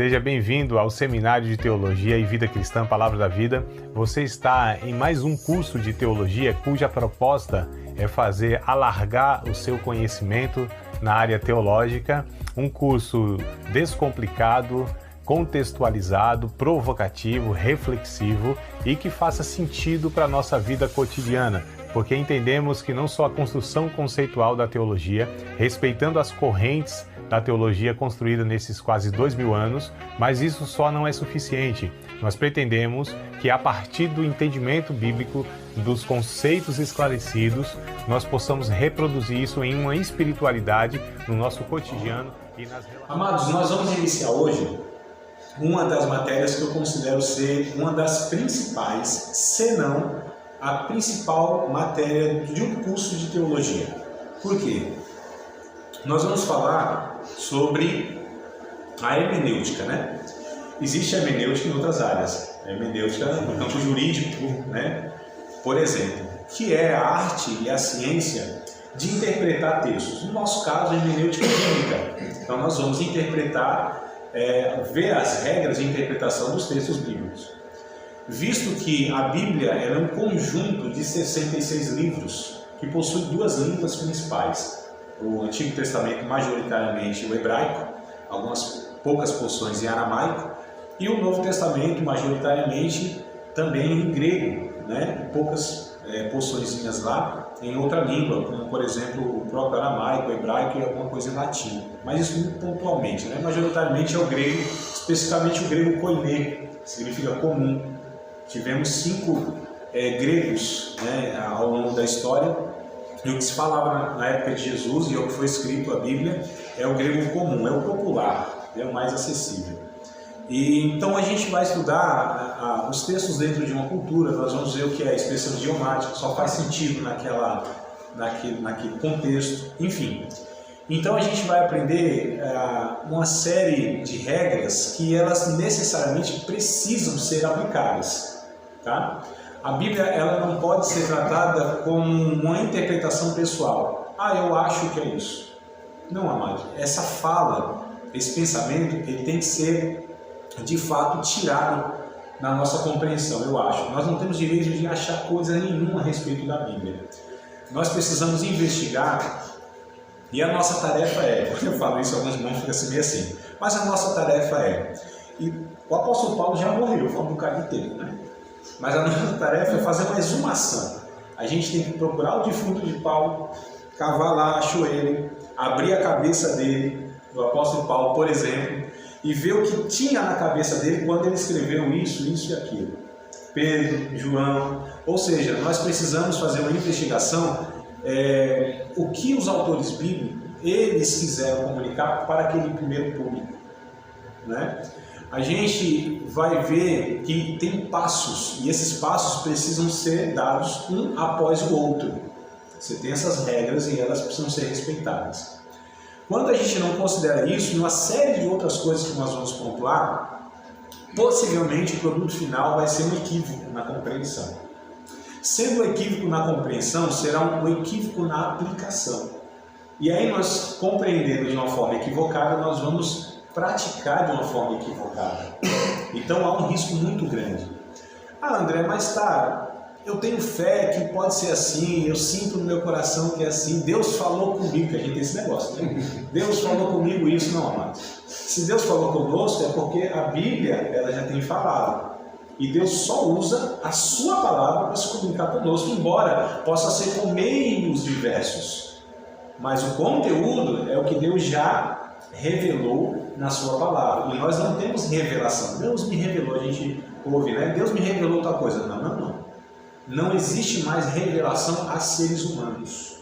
Seja bem-vindo ao Seminário de Teologia e Vida Cristã Palavra da Vida. Você está em mais um curso de teologia cuja proposta é fazer alargar o seu conhecimento na área teológica, um curso descomplicado, contextualizado, provocativo, reflexivo e que faça sentido para a nossa vida cotidiana, porque entendemos que não só a construção conceitual da teologia, respeitando as correntes da teologia construída nesses quase 2000 anos, mas isso só não é suficiente. Nós pretendemos que a partir do entendimento bíblico, dos conceitos esclarecidos, nós possamos reproduzir isso em uma espiritualidade no nosso cotidiano e nas relações. Amados, nós vamos iniciar hoje uma das matérias que eu considero ser uma das principais, se não a principal matéria de um curso de teologia. Por quê? Nós vamos falar sobre a hermenêutica, né? Existe a hermenêutica em outras áreas. A hermenêutica no campo jurídico, né? Por exemplo, que é a arte e a ciência de interpretar textos. No nosso caso, a hermenêutica bíblica. Então, nós vamos interpretar, ver as regras de interpretação dos textos bíblicos. Visto que a Bíblia é um conjunto de 66 livros que possui duas línguas principais. O Antigo Testamento, majoritariamente o hebraico, algumas poucas porções em aramaico, e o Novo Testamento, majoritariamente também em grego, né? Poucas porçõezinhas lá em outra língua, como por exemplo o próprio aramaico, o hebraico e alguma coisa em latim. Mas isso muito pontualmente, né? Majoritariamente é o grego, especificamente o grego koiné, que significa comum. Tivemos 5 gregos, né, ao longo da história, e o que se falava na época de Jesus e o que foi escrito a Bíblia é o grego comum, é o popular, é o mais acessível. E então a gente vai estudar os textos dentro de uma cultura, nós vamos ver o que é a expressão idiomática, só faz sentido naquele contexto, enfim. Então a gente vai aprender uma série de regras que elas necessariamente precisam ser aplicadas, tá? A Bíblia ela não pode ser tratada como uma interpretação pessoal. Eu acho que é isso. Não, amado. Essa fala, esse pensamento, ele tem que ser, de fato, tirado na nossa compreensão, eu acho. Nós não temos direito de achar coisa nenhuma a respeito da Bíblia. Nós precisamos investigar, e a nossa tarefa quando eu falo isso, alguns irmãos ficam meio assim, mas a nossa tarefa e o apóstolo Paulo já morreu, foi um bocado de tempo, né? Mas a nossa tarefa é fazer uma exumação. A gente tem que procurar o defunto de Paulo, cavar lá, achou ele, abrir a cabeça dele, do apóstolo Paulo, por exemplo, e ver o que tinha na cabeça dele quando ele escreveu isso e aquilo. Pedro, João, ou seja, nós precisamos fazer uma investigação, o que os autores bíblicos, eles quiseram comunicar para aquele primeiro público, né? A gente vai ver que tem passos, e esses passos precisam ser dados um após o outro. Você tem essas regras e elas precisam ser respeitadas. Quando a gente não considera isso, uma série de outras coisas que nós vamos pontuar, possivelmente o produto final vai ser um equívoco na compreensão. Sendo um equívoco na compreensão, será um equívoco na aplicação. E aí nós, compreendendo de uma forma equivocada, nós vamos praticar de uma forma equivocada. Então há um risco muito grande. André, mas eu tenho fé que pode ser assim, eu sinto no meu coração que é assim, Deus falou comigo, que a gente tem esse negócio, né? Deus falou comigo isso, não, amado. Se Deus falou conosco é porque a Bíblia ela já tem falado. E Deus só usa a sua palavra para se comunicar conosco, embora possa ser com meios diversos. Mas o conteúdo é o que Deus já revelou na sua palavra. E nós não temos revelação. Deus me revelou, a gente ouve, né? Deus me revelou tal coisa. Não. Não existe mais revelação a seres humanos.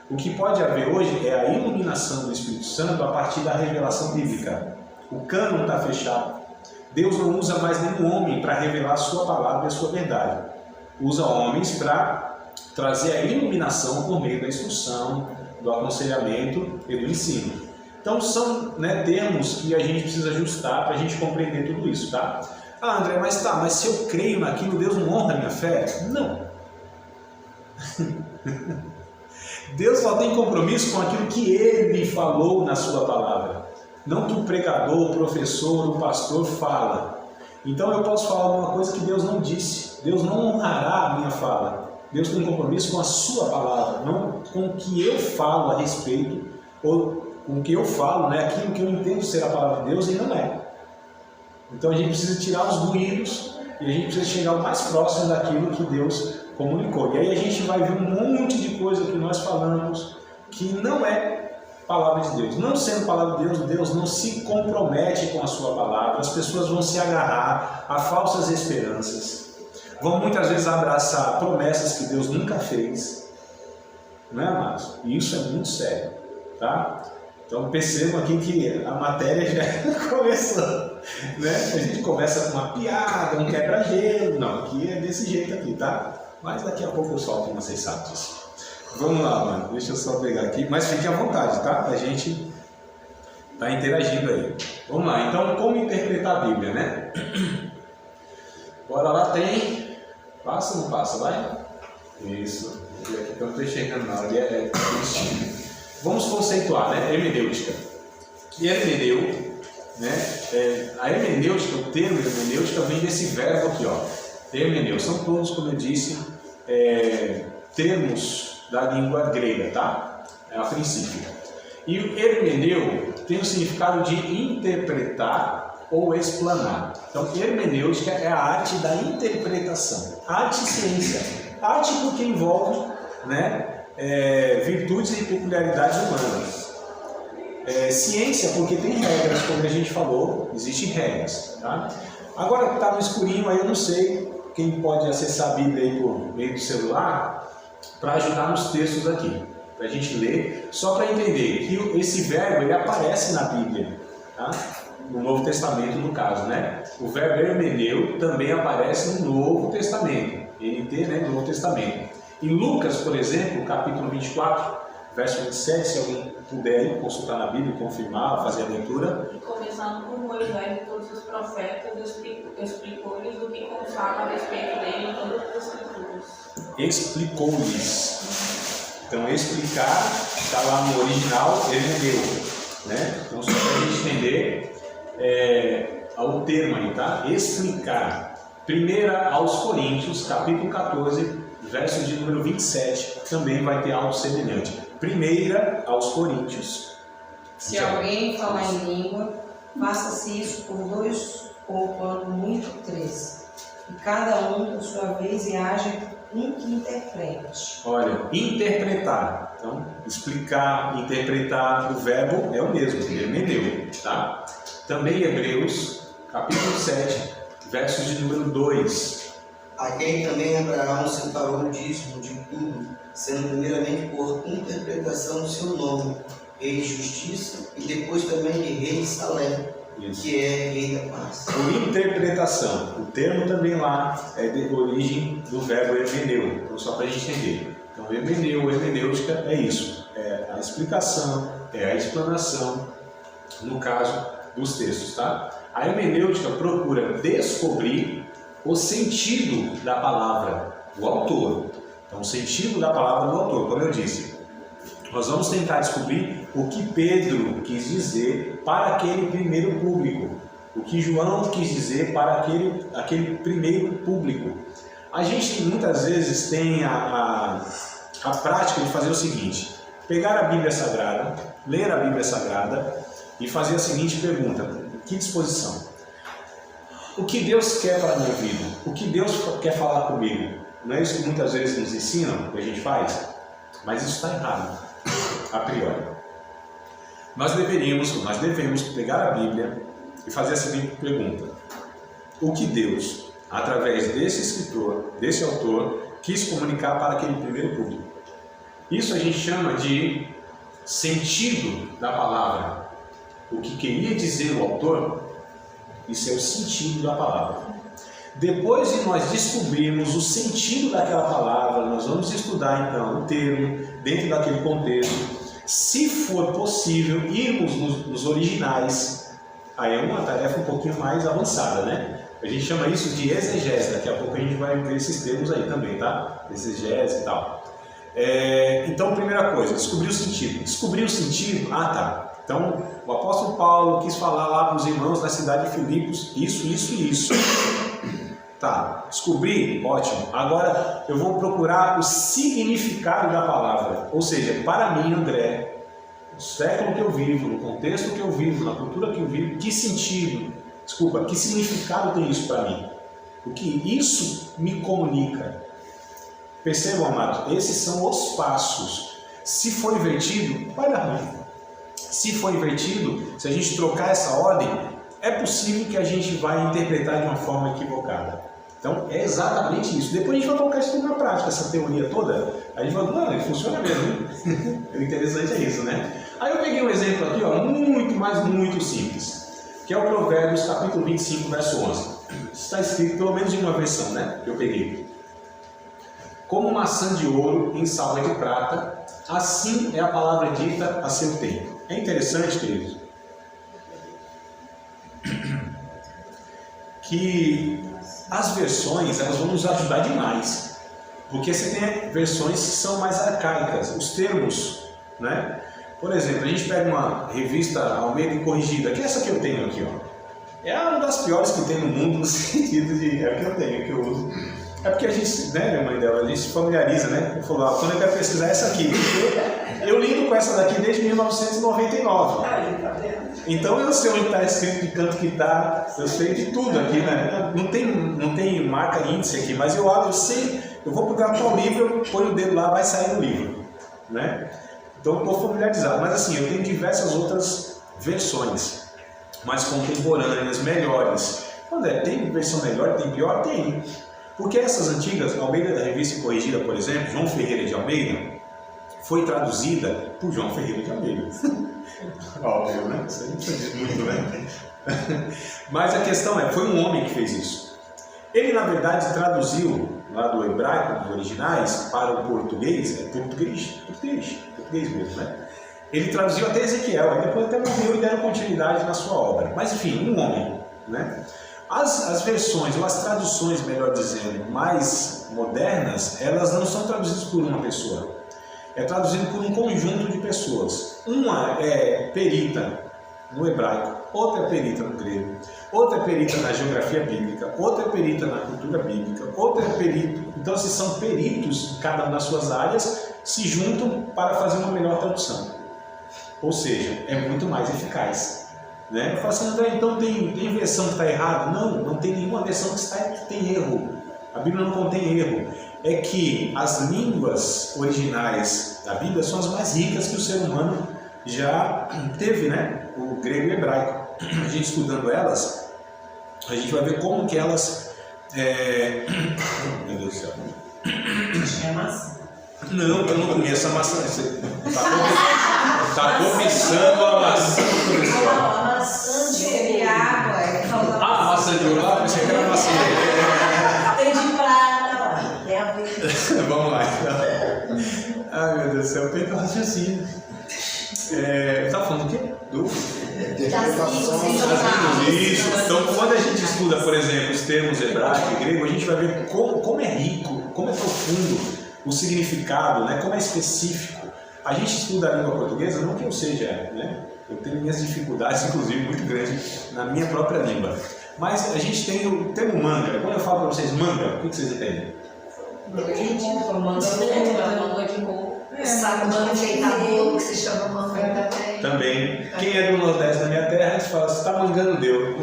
O que pode haver hoje é a iluminação do Espírito Santo a partir da revelação bíblica. O cânon está fechado. Deus não usa mais nenhum homem para revelar a sua palavra e a sua verdade. Usa homens para trazer a iluminação por meio da instrução, do aconselhamento e do ensino. Então são termos que a gente precisa ajustar para a gente compreender tudo isso, tá? André, mas se eu creio naquilo, Deus não honra a minha fé? Não. Deus só tem compromisso com aquilo que Ele falou na sua palavra. não que o pregador, o professor, o pastor fala. Então eu posso falar alguma coisa que Deus não disse. Deus não honrará a minha fala. Deus tem compromisso com a sua palavra, não com o que eu falo a respeito, ou com o que eu falo, né? Aquilo que eu entendo ser a palavra de Deus e não é. Então a gente precisa tirar os ruídos e a gente precisa chegar o mais próximo daquilo que Deus comunicou. E aí a gente vai ver um monte de coisa que nós falamos que não é palavra de Deus. Não sendo palavra de Deus, Deus não se compromete com a sua palavra. As pessoas vão se agarrar a falsas esperanças, vão muitas vezes abraçar promessas que Deus nunca fez, não é, amados? E isso é muito sério, tá? Então percebam aqui que a matéria já começou, né? A gente começa com uma piada, um quebra-gelo, não, aqui é desse jeito aqui, tá? Mas daqui a pouco eu solto, vocês sabem disso. Vamos lá, mano. Deixa eu só pegar aqui. Mas fique à vontade, tá? A gente tá interagindo aí. Vamos lá. Então, como interpretar a Bíblia, né? Bora lá, tem... Passa ou não passa? Vai? Isso. Aqui que eu não estou chegando na hora. Vamos conceituar, né? Hermenêutica. E hermeneu, né? A hermenêutica, o termo hermenêutica vem desse verbo aqui, ó. Hermeneu. São todos, como eu disse, termos da língua grega, tá? A princípio. E o hermeneu tem o significado de interpretar ou explanar. Então, hermenêutica é a arte da interpretação. Arte e ciência. Arte porque envolve, né, virtudes e peculiaridades humanas. Ciência porque tem regras, como a gente falou, existem regras, tá? Agora que está no escurinho, aí eu não sei quem pode acessar a Bíblia aí por meio do celular, para ajudar nos textos aqui, para a gente ler, só para entender que esse verbo ele aparece na Bíblia, tá? No Novo Testamento no caso, né? O verbo hermeneu também aparece no Novo Testamento, NT, né? No Novo Testamento. Em Lucas, por exemplo, capítulo 24, verso 27, se alguém puder consultar na Bíblia, confirmar, fazer a leitura. E começando por Moisés e todos os profetas, explicou-lhes o que constava a respeito dele em todas as escrituras. Explicou-lhes. Então, explicar está lá no original, hermeneu, né? Então, só para a gente entender o termo aí, tá? Explicar. 1 aos Coríntios, capítulo 14, verso de número 27, também vai ter algo semelhante. 1 aos Coríntios. Se alguém falar em língua, faça-se isso por 2 ou quando muito 3. E cada um por sua vez e haja um que interprete. Olha, interpretar. Então, explicar, interpretar, o verbo é o mesmo, hermeneu, tá? Também Hebreus, capítulo 7, versos de número 2. A quem também Abraão separou o dízimo de tudo, sendo primeiramente por interpretação do seu nome, rei de justiça, e depois também de rei de Salém, que é rei da paz. Por interpretação, o termo também lá é de origem do verbo hermeneu, então só para a gente entender. Então hermeneu, hermenêutica é isso, é a explicação, é a explanação, no caso dos textos, tá? A hermenêutica procura descobrir o sentido da palavra do autor. Então, o sentido da palavra do autor, como eu disse. Nós vamos tentar descobrir o que Pedro quis dizer para aquele primeiro público. O que João quis dizer para aquele primeiro público. A gente muitas vezes tem a prática de fazer o seguinte: pegar a Bíblia Sagrada, ler a Bíblia Sagrada e fazer a seguinte pergunta: que disposição? O que Deus quer para a minha vida? O que Deus quer falar comigo? Não é isso que muitas vezes nos ensinam, que a gente faz? Mas isso está errado, a priori. Nós devemos pegar a Bíblia e fazer a seguinte pergunta: o que Deus, através desse escritor, desse autor, quis comunicar para aquele primeiro público? Isso a gente chama de sentido da palavra. O que queria dizer o autor, isso é o sentido da palavra. Depois de nós descobrirmos o sentido daquela palavra, nós vamos estudar então o termo dentro daquele contexto. Se for possível, irmos nos originais. Aí é uma tarefa um pouquinho mais avançada, né? A gente chama isso de exegese. Daqui a pouco a gente vai ver esses termos aí também, tá? Exegese e tal. Então, primeira coisa, descobrir o sentido. Descobrir o sentido, tá. Então, o apóstolo Paulo quis falar lá para os irmãos da cidade de Filipos, isso. Tá, descobri? Ótimo. Agora eu vou procurar o significado da palavra. Ou seja, para mim, André, no século que eu vivo, no contexto que eu vivo, na cultura que eu vivo, que significado tem isso para mim? O que isso me comunica? Percebam, amados, esses são os passos. Se for invertido, vai dar ruim. Se for invertido, se a gente trocar essa ordem, é possível que a gente vai interpretar de uma forma equivocada. Então, é exatamente isso. Depois a gente vai colocar isso tudo na prática, essa teoria toda. A gente vai, não, funciona mesmo. O interessante é isso, né? Aí eu peguei um exemplo aqui, ó, muito simples, que é o Provérbios, capítulo 25, verso 11. Está escrito, pelo menos em uma versão, né, que eu peguei. Como maçã de ouro em salva de prata, assim é a palavra dita a seu tempo. É interessante, queridos, que as versões, elas vão nos ajudar demais, porque você tem versões que são mais arcaicas, os termos, né? Por exemplo, a gente pega uma revista Almeida e Corrigida, que é essa que eu tenho aqui, ó. É uma das piores que tem no mundo, no sentido de, é a que eu tenho, que eu uso. É porque a gente, né, minha mãe dela, a gente se familiariza, né? Eu falo, quando eu quero pesquisar essa aqui, eu lido com essa daqui desde 1999. Então eu sei onde está escrito, de canto que está, eu sei de tudo aqui, né? Não tem marca índice aqui, mas eu abro, eu sei, eu vou procurar tal livro, eu ponho o dedo lá, vai sair no livro, né? Então eu estou familiarizado, mas assim, eu tenho diversas outras versões, mais contemporâneas, melhores. Quando tem versão melhor, tem pior? Tem. Porque essas antigas, Almeida da Revista e Corrigida, por exemplo, João Ferreira de Almeida, foi traduzida por João Ferreira de Almeida. Óbvio, né? Isso aí não diz muito, né? Mas a questão é, foi um homem que fez isso. Ele, na verdade, traduziu lá do hebraico, dos originais, para o português, português mesmo, né? Ele traduziu até Ezequiel, aí depois até morreu e deram continuidade na sua obra. Mas enfim, um homem, né? As versões, ou as traduções, melhor dizendo, mais modernas, elas não são traduzidas por uma pessoa. É traduzido por um conjunto de pessoas. Uma é perita no hebraico, outra é perita no grego, outra é perita na geografia bíblica, outra é perita na cultura bíblica, outra é perito. Então, se são peritos, cada uma das suas áreas, se juntam para fazer uma melhor tradução. Ou seja, é muito mais eficaz. Né? Eu falo assim, André, então tem versão que está errada? Não tem nenhuma versão que tem erro. A Bíblia não contém erro. É que as línguas originais da Bíblia são as mais ricas que o ser humano já teve, né? O grego e o hebraico. A gente estudando elas, a gente vai ver como que elas... Meu Deus do céu. É maçã. Não, eu não comi essa maçã. Tá começando a maçã. A maçã de água. Ah, maçã de ouro lá? Pensei que era maçã de ouro. Tem de prata. Tem a ver. Vamos lá. Ai, meu Deus do céu, perco o raciocínio. Tá falando do quê? Isso. Então, quando a gente estuda, por exemplo, os termos hebraico e grego, a gente vai ver como é rico, como é profundo o significado, né? Como é específico. A gente estuda a língua portuguesa, não que eu seja, né? Eu tenho minhas dificuldades, inclusive, muito grandes na minha própria língua. Mas a gente tem o termo manga. Quando eu falo para vocês manga, o que vocês entendem? Manga de roupa. Sabe, manga enfeitador, que se chama manga também. Quem é do Nordeste da minha terra, a gente fala, você está mangando Deus.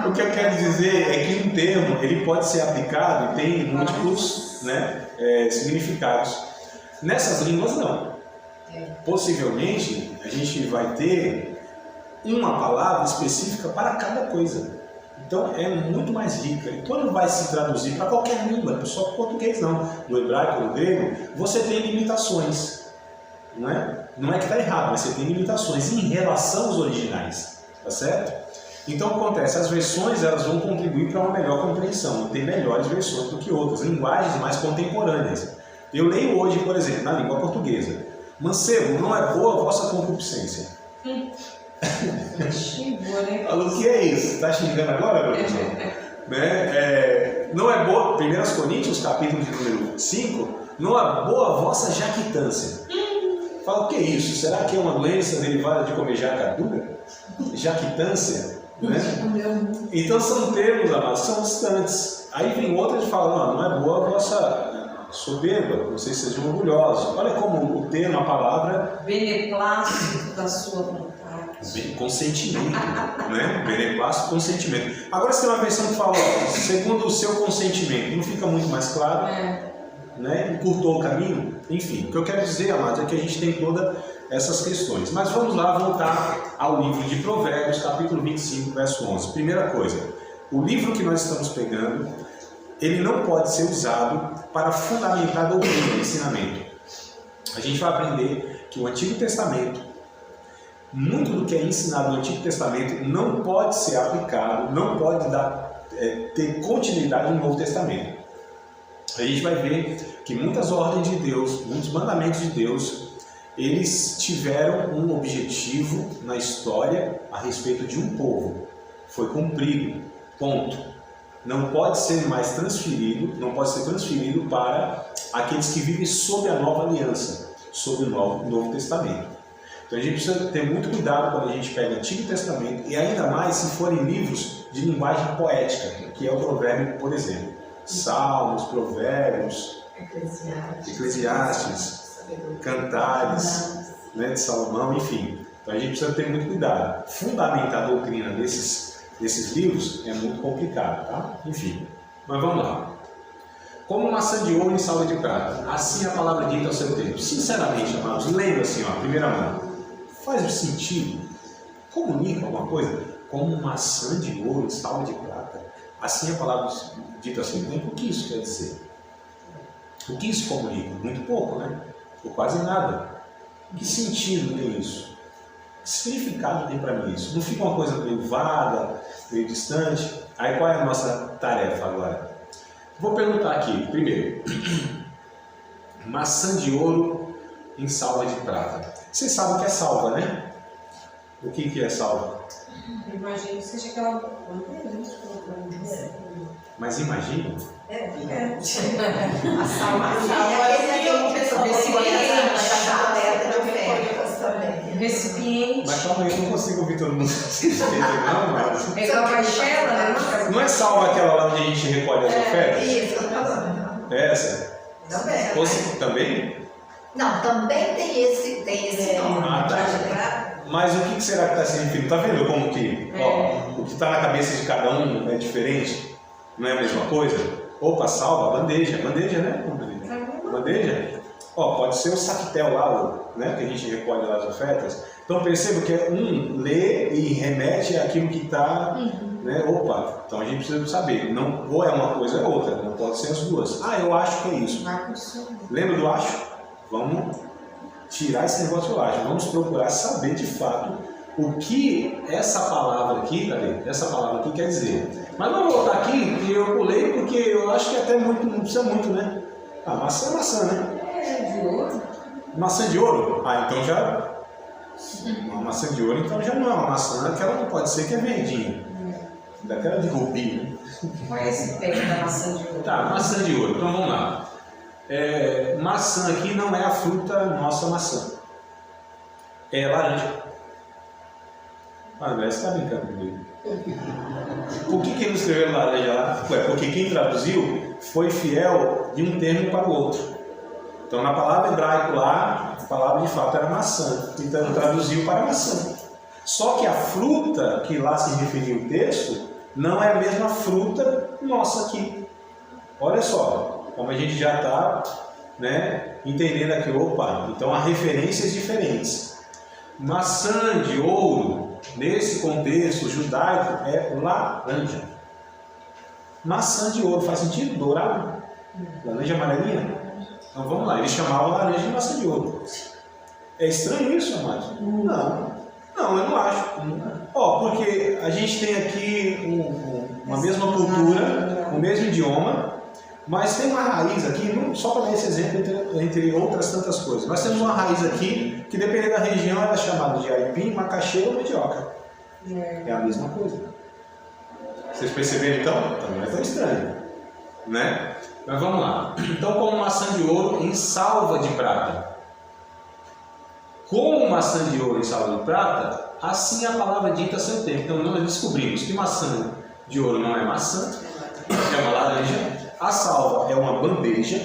O que eu quero dizer é que um termo ele pode ser aplicado e tem múltiplos, né, significados. Nessas línguas, não. Possivelmente, a gente vai ter uma palavra específica para cada coisa. Então, é muito mais rica. E quando vai se traduzir para qualquer língua, não só português não, do hebraico, do grego, você tem limitações. Não é que está errado, mas você tem limitações em relação aos originais. Tá certo? Então, acontece, as versões elas vão contribuir para uma melhor compreensão. Tem melhores versões do que outras, linguagens mais contemporâneas. Eu leio hoje, por exemplo, na língua portuguesa: mancebo, não é boa a vossa concupiscência. Xingou, né? Falou, o que é isso? Está xingando agora, professor? Né? Não é boa, 1 Coríntios, capítulo de número 5, não é boa a vossa jactância. Fala, o que é isso? Será que é uma doença derivada de comer jacaduga? Jactância? Né? Então são termos, amados, são distantes. Aí vem outras e falam, não é boa a vossa soberba, vocês sejam orgulhosos. Olha como o termo, a palavra... Beneplácito da sua vontade. Consentimento, né? Beneplácito, consentimento. Agora se tem uma versão que fala, ó, segundo o seu consentimento, não fica muito mais claro, né? Encurtou o caminho. Enfim, o que eu quero dizer, amados, é que a gente tem todas essas questões. Mas vamos lá voltar ao livro de Provérbios, capítulo 25, verso 11. Primeira coisa, o livro que nós estamos pegando, ele não pode ser usado para fundamentar doutrina, ensinamento. A gente vai aprender que o Antigo Testamento, muito do que é ensinado no Antigo Testamento não pode ser aplicado, não pode ter continuidade no Novo Testamento. A gente vai ver que muitas ordens de Deus, muitos mandamentos de Deus, eles tiveram um objetivo na história a respeito de um povo. Foi cumprido, ponto. Não pode ser mais transferido, não pode ser transferido para aqueles que vivem sob a nova aliança, sob o Novo Testamento. Então a gente precisa ter muito cuidado quando a gente pega o Antigo Testamento, e ainda mais se forem livros de linguagem poética, que é o Provérbio, por exemplo. Salmos, Provérbios, Eclesiastes, Cantares, né, de Salomão, enfim. Então a gente precisa ter muito cuidado. Fundamentar a doutrina desses livros é muito complicado, tá? Enfim, mas vamos lá. Como maçã de ouro em salva de prata, assim a palavra dita ao seu tempo. Sinceramente, amados, lendo assim, ó, primeira mão, faz sentido? Comunica alguma coisa? Como maçã de ouro em salva de prata, assim a palavra dita ao seu tempo. O que isso quer dizer? O que isso comunica? Muito pouco, né? Ou quase nada. Que sentido tem isso? Que significado tem para mim isso? Não fica uma coisa meio vaga, meio distante? Aí qual é a nossa tarefa agora? Vou perguntar aqui, primeiro, maçã de ouro em salva de prata. Vocês sabem o que é salva, né? O que é salva? Imagino que seja aquela... Mas imagina? A salva é uma pessoa recipiente. Mas calma aí, eu não consigo ouvir todo mundo. Não, mas... É igual a caixela, né? Não é salva aquela lá onde a gente recolhe as ofertas? Isso, eu tô falando. Essa? Também. Você também? Não, também tem esse nome. Ah, tá. Mas o que será que está se referindo? Está vendo como que ó, o que está na cabeça de cada um é diferente? Não é a mesma coisa? Opa, salva, bandeja, né? Bandeja? Ó, pode ser o saquetel lá, né, que a gente recolhe lá as ofertas. Então perceba que um lê e remete àquilo que está, né? Opa, então a gente precisa saber. Não, ou é uma coisa ou é outra, não pode ser as duas. Ah, eu acho que é isso. Lembra do acho? Vamos tirar esse negócio do acho. Vamos procurar saber de fato o que essa palavra aqui, cadê? Essa palavra aqui quer dizer. Mas vamos voltar aqui, e eu pulei porque eu acho que até muito, não precisa muito, né? Ah, maçã é maçã, né? De ouro. Maçã de ouro? Ah, então já... Uma maçã de ouro, então já não é uma maçã, aquela não pode ser que é verdinha. Daquela de rubi, né? Qual é esse pé da maçã de ouro? Tá, maçã de ouro, então vamos lá. Maçã aqui não é a fruta nossa maçã. É laranja. Ah, André, você está brincando comigo. Por que ele escreveu laranja lá? Porque quem traduziu foi fiel de um termo para o outro. Então, na palavra hebraica lá, a palavra de fato era maçã. Então, traduziu para maçã. Só que a fruta que lá se referia o texto não é a mesma fruta nossa aqui. Olha só, como a gente já está, né, entendendo aqui. Opa, então há referências diferentes. Maçã de ouro, nesse contexto judaico, é laranja. Maçã de ouro faz sentido? Dourado? Laranja amarelinha? Então vamos lá, eles chamavam laranja de maçã de ouro. É estranho isso, amados? Não, eu não acho. Porque a gente tem aqui uma mesma cultura, o mesmo idioma, mas tem uma raiz aqui, só para dar esse exemplo entre outras tantas coisas. Nós temos uma raiz aqui que, dependendo da região, ela é chamada de aipim, macaxeira ou mandioca. É a mesma coisa. Vocês perceberam então? Também não é tão estranho, né? Mas vamos lá. Então, como maçã de ouro em salva de prata. como maçã de ouro e sal de prata, assim a palavra dita a seu tempo. Então nós descobrimos que maçã de ouro não é maçã, é uma laranja. A salva é uma bandeja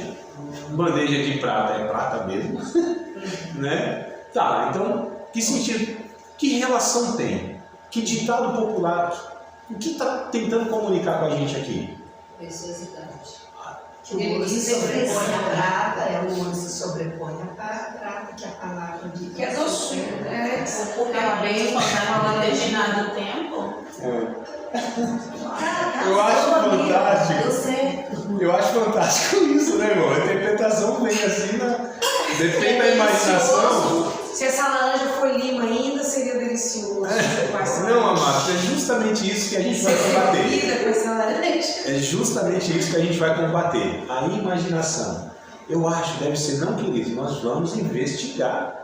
de prata é prata mesmo, né? Tá, então, que sentido, que relação tem? Que ditado popular, o que está tentando comunicar com a gente aqui? Preciosidade. Que O ele ouro se diz sobrepõe à prata, o ouro se sobrepõe à prata, que a palavra de que é doçura, né? Porque a bênção está em determinado tempo. Eu acho fantástico. Eu sei. Eu acho fantástico isso, né, irmão? A interpretação vem assim, depende da imaginação. Se essa laranja foi lima ainda, seria delicioso. Não, amado, é justamente isso que a gente vai combater. Vida com essa laranja. É justamente isso que a gente vai combater. A imaginação. Eu acho, deve ser, não, queridos, nós vamos investigar.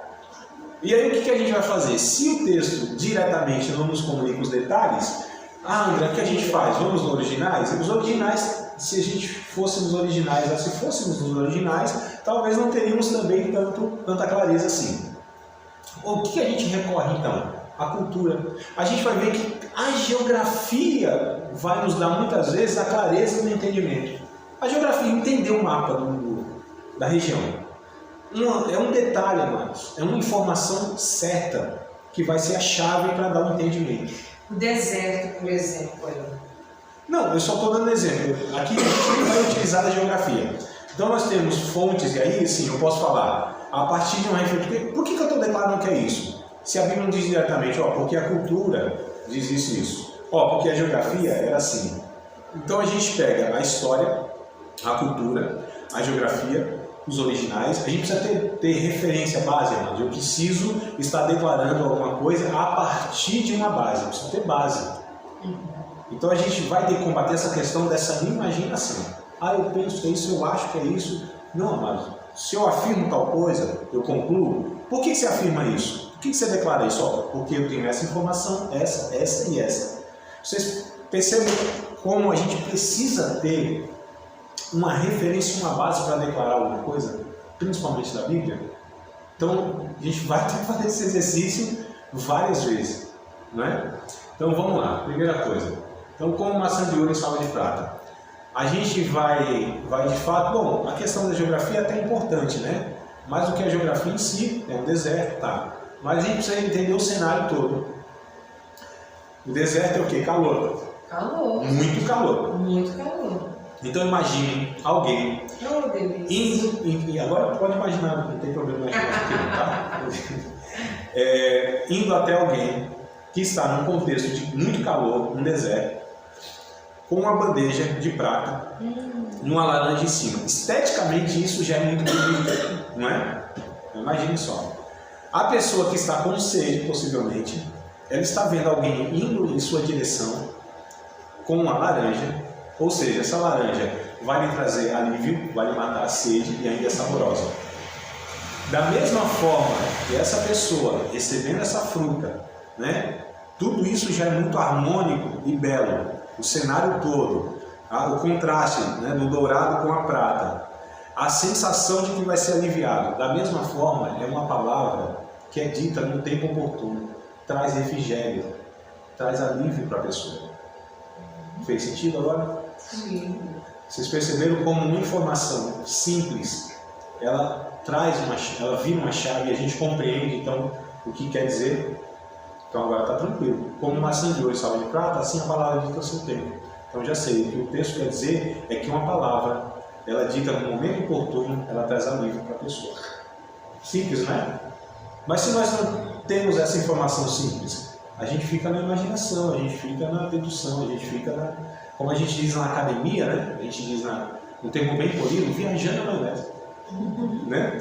E aí o que a gente vai fazer? Se o texto diretamente não nos comunica os detalhes, André, o que a gente faz? Vamos nos originais? Os originais, se a gente fôssemos originais, ou se fôssemos nos originais, talvez não teríamos também tanta clareza assim. O que a gente recorre então? A cultura. A gente vai ver que a geografia vai nos dar muitas vezes a clareza do entendimento. A geografia, entender o mapa da região. É um detalhe, amados. É uma informação certa que vai ser a chave para dar o entendimento. O deserto, por exemplo. Não, eu só estou dando exemplo. Aqui a gente não vai utilizar a geografia. Então nós temos fontes, e aí sim eu posso falar a partir de uma referência. Por que eu estou declarando que é isso? Se a Bíblia não diz diretamente, porque a cultura diz isso. Porque a geografia era assim. Então a gente pega a história, a cultura, a geografia, os originais. A gente precisa ter referência base, mas eu preciso estar declarando alguma coisa a partir de uma base. Eu preciso ter base. Então a gente vai ter que combater essa questão dessa imaginação. Eu penso que é isso, eu acho que é isso. Não, amado. Se eu afirmo tal coisa, eu concluo. Por que você afirma isso? Por que você declara isso? Porque eu tenho essa informação, essa e essa. Vocês percebem como a gente precisa ter uma referência, uma base para declarar alguma coisa, principalmente da Bíblia? Então, a gente vai ter que fazer esse exercício várias vezes, não é? Então, vamos lá. Primeira coisa. Então, como maçã de ouro e salva de prata? A gente vai de fato... Bom, a questão da geografia é até importante, né? Mas o que é a geografia em si é um deserto, tá? Mas a gente precisa entender o cenário todo. O deserto é o quê? Calor. Calor. Muito calor. Muito calor. Então imagine alguém delícia. e agora pode imaginar, não tem problema imaginar, tá? Indo até alguém que está num contexto de muito calor, um deserto, com uma bandeja de prata, uma laranja em cima. Esteticamente isso já é muito bonito, não é? Imagine só. A pessoa que está com sede, possivelmente, ela está vendo alguém indo em sua direção com uma laranja, ou seja, essa laranja vai lhe trazer alívio, vai lhe matar a sede e ainda é saborosa. Da mesma forma que essa pessoa recebendo essa fruta, né, tudo isso já é muito harmônico e belo. O cenário todo, o contraste, né, do dourado com a prata, a sensação de que vai ser aliviado. Da mesma forma, é uma palavra que é dita no tempo oportuno, traz refrigério, traz alívio para a pessoa. Fez sentido agora? Sim. Vocês perceberam como uma informação simples, ela vira uma chave e a gente compreende então o que quer dizer. Então agora está tranquilo. Como maçã de ouro e salva de prata, assim a palavra dita ao seu tempo. Então já sei, o que o texto quer dizer é que uma palavra, ela dita no momento oportuno, ela traz alívio para a pessoa. Simples, né? Mas se nós não temos essa informação simples, a gente fica na imaginação, a gente fica na dedução, a gente fica como a gente diz na academia, né? A gente diz no termo bem polido, viajando na maionese. Né?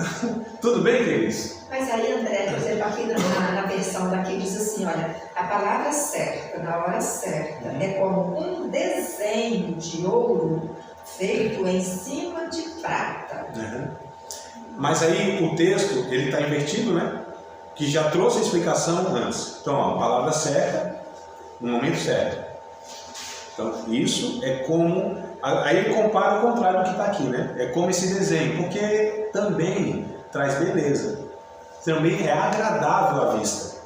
Tudo bem, queridos? Mas aí, André, por exemplo, aqui na versão daqui diz assim, olha, a palavra certa, na hora certa, é como um desenho de ouro feito em cima de prata. Mas aí o texto, ele está invertido, né? Que já trouxe a explicação antes. Então, a palavra certa, no momento certo. Então, isso é como... Aí ele compara o contrário do que está aqui, né? É como esse desenho, porque também traz beleza. também é agradável à vista.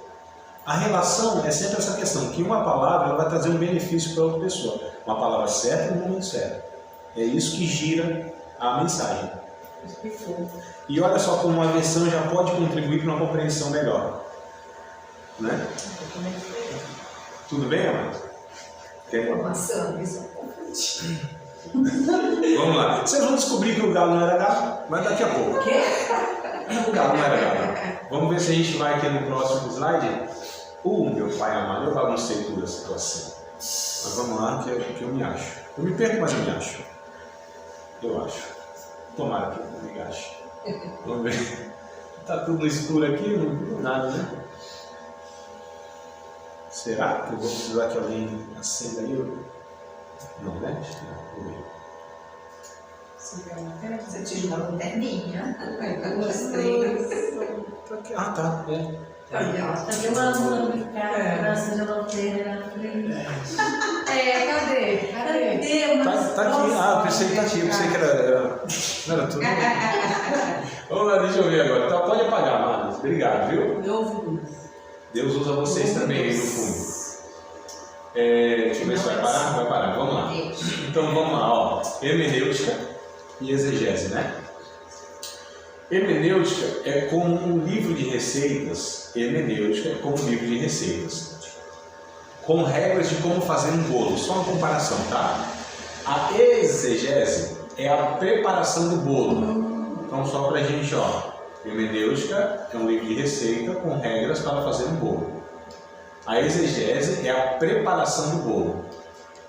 A relação é sempre essa questão, que uma palavra ela vai trazer um benefício para outra pessoa. Uma palavra certa no momento certo. É isso que gira a mensagem. E olha só como uma versão já pode contribuir para uma compreensão melhor. Né? Tudo bem, amado? Vamos lá. Vocês vão descobrir que o galo não era gato, mas daqui a pouco. O quê? O galo não era gato. Vamos ver se a gente vai aqui no próximo slide. Meu pai amado, eu baguncei toda a situação. Mas vamos lá, que eu me acho. Eu me perco, mas eu me acho. Eu acho. Tomara que eu me ache. Vamos ver. Tá tudo no escuro aqui, não viu nada, né? Será que eu vou precisar que alguém acenda aí? Não, né? Acho que não. Vou ver. Você te uma lanterninha. Ah, tá. Também uma lâmpada pra acender a lanterna na frente. Cadê? Tá aqui. Ah, eu pensei que tá aqui. Eu pensei que era. Não era tudo. Vamos lá, deixa eu ver agora. Então, pode apagar, Marlos. Obrigado, viu? Deus usa vocês também aí no fundo. Deixa eu ver se vai parar. Vai parar. Vamos lá. Então vamos lá, ó. Hermenêutica e exegese, né? Hermenêutica é como um livro de receitas. Hermenêutica é como um livro de receitas, com regras de como fazer um bolo. Só uma comparação, tá? A exegese é a preparação do bolo. Então, só pra gente, ó. Hermenêutica é um livro de receita com regras para fazer um bolo. A exegese é a preparação do bolo.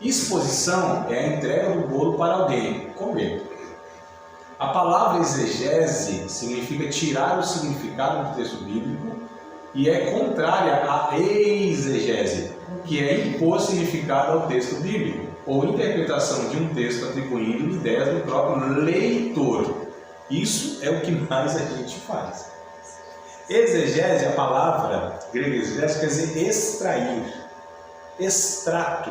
Exposição é a entrega do bolo para alguém comer. A palavra exegese significa tirar o significado do texto bíblico e é contrária à exegese, que é impor significado ao texto bíblico, ou interpretação de um texto atribuindo ideias do próprio leitor. Isso é o que mais a gente faz. Exegese, a palavra grega exegese, quer dizer extrair, extrato.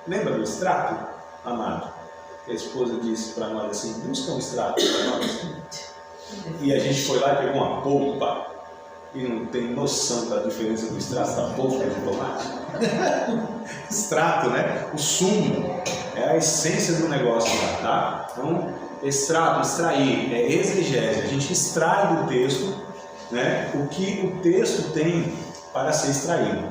Lembra do extrato, amado? A esposa disse para nós assim, busca um extrato para nós. E a gente foi lá e pegou uma polpa. E não tem noção da diferença do extrato da polpa de tomate. Extrato, né? O sumo é a essência do negócio lá, tá? Então, extrato, extrair, é exegese. A gente extrai do texto, né, o que o texto tem para ser extraído.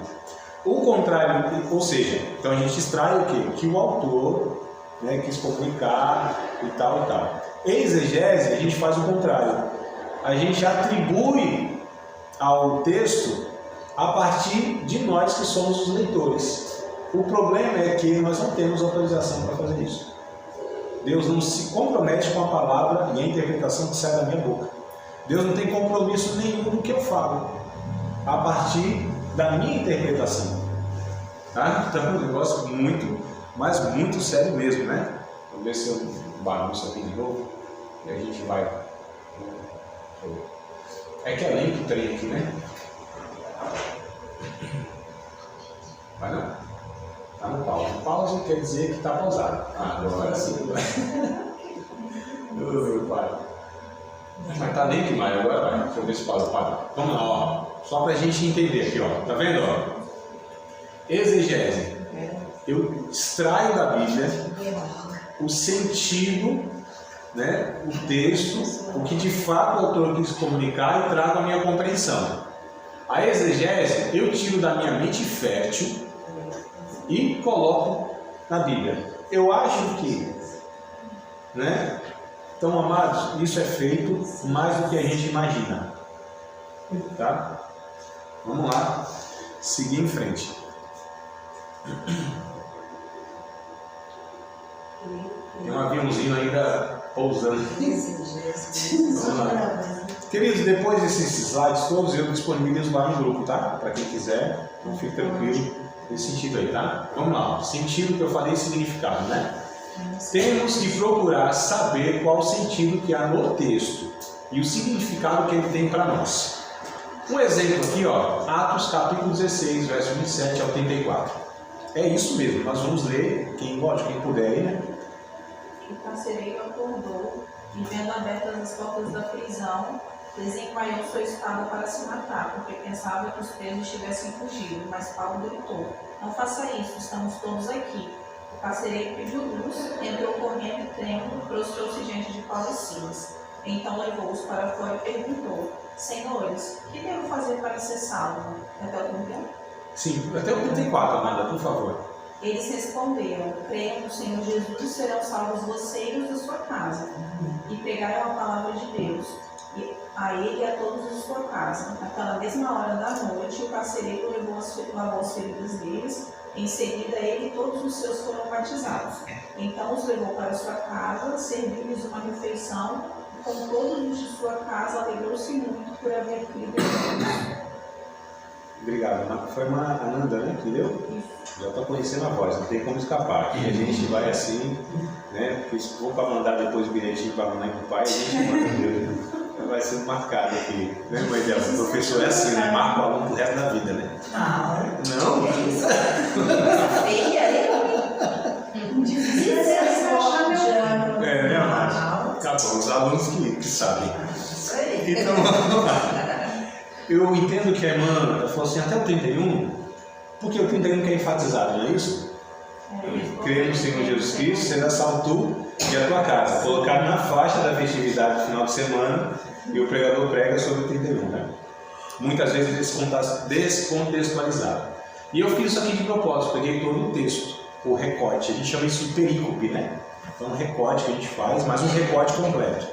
O contrário, ou seja, então a gente extrai o quê? O que o autor, né, quis comunicar e tal e tal. Exegese, a gente faz o contrário. A gente atribui ao texto a partir de nós que somos os leitores. O problema é que nós não temos autorização para fazer isso. Deus não se compromete com a palavra e a interpretação que sai da minha boca. Deus não tem compromisso nenhum do que eu falo, a partir da minha interpretação. Tá? Então é um negócio muito, mas muito sério mesmo, né? Vamos ver se eu bagunço aqui de novo e a gente vai. É que é lento o trem aqui, né? Vai não? Tá no pause. Pause quer dizer que está pausado. Agora sim. Meu pai. Mas tá lento demais, agora vai. Deixa eu ver se pausa. Vamos lá, ó. Só pra gente entender aqui, ó. Tá vendo, ó? Exegese. Eu extraio da Bíblia o sentido, né, o texto, o que de fato o autor quis comunicar e trago a minha compreensão. A exegese eu tiro da minha mente fértil e coloco na Bíblia. Eu acho que, né? Então, amados, isso é feito mais do que a gente imagina. Tá? Vamos lá, seguir em frente. Tem um aviãozinho ainda pousando. Vamos lá. Queridos, depois desses slides todos, eu disponibilizo lá no grupo, tá? Para quem quiser, então fique tranquilo nesse sentido aí, tá? Vamos lá, sentido que eu falei, significado, né? Temos que procurar saber qual o sentido que há no texto e o significado que ele tem para nós. Um exemplo aqui, ó, Atos capítulo 16, verso 27 ao 34. É isso mesmo, nós vamos ler, quem puder aí, né? O carcereiro acordou e, vendo abertas as portas da prisão, Desembainhou sua espada para se matar, porque pensava que os presos tivessem fugido, mas Paulo gritou: não faça isso, estamos todos aqui. O carcereiro pediu luz, entrou correndo e trêmulo, prostrou-se diante de Paulo e Silas. Então levou-os para fora e perguntou: senhores, o que devo fazer para ser salvo? Até o 31? Sim, até o 34, Amanda, por favor. Eles responderam: creiam no Senhor Jesus e serão salvos você e os da sua casa. E pregaram a palavra de Deus, a ele e a todos de sua casa. Naquela mesma hora da noite, o carcereiro lavou as feridas deles. Em seguida, ele e todos os seus foram batizados. Então os levou para sua casa, serviu-lhes uma refeição, e com todos os de sua casa alegrou-se muito por haver crido em Deus. Obrigado. Foi uma Ananda, né, que deu? Já está conhecendo a voz, não tem como escapar. Aqui a gente vai assim, né? Porque se for para mandar depois o bilhetinho para a mãe e para o pai, a gente manda. Vai sendo marcado aqui, né, mãe dela? O professor é assim, né? Marca o aluno pro resto da vida, né? Não? Difícil achar meu ano. É, né, Amanda? Tá bom, os alunos que sabem. Isso aí. Então, vamos lá. Eu entendo que a irmã falou assim, até o 31, porque o 31 que é enfatizado, não é isso? Crer no Senhor Jesus Cristo, será salvo tu e a tua casa. Colocado na faixa da festividade do final de semana, e o pregador prega sobre o 31, né? Muitas vezes descontextualizado. E eu fiz isso aqui de propósito, peguei todo o texto, o recorte, a gente chama isso de perícope, né? Então um recorte que a gente faz, mas um recorte completo.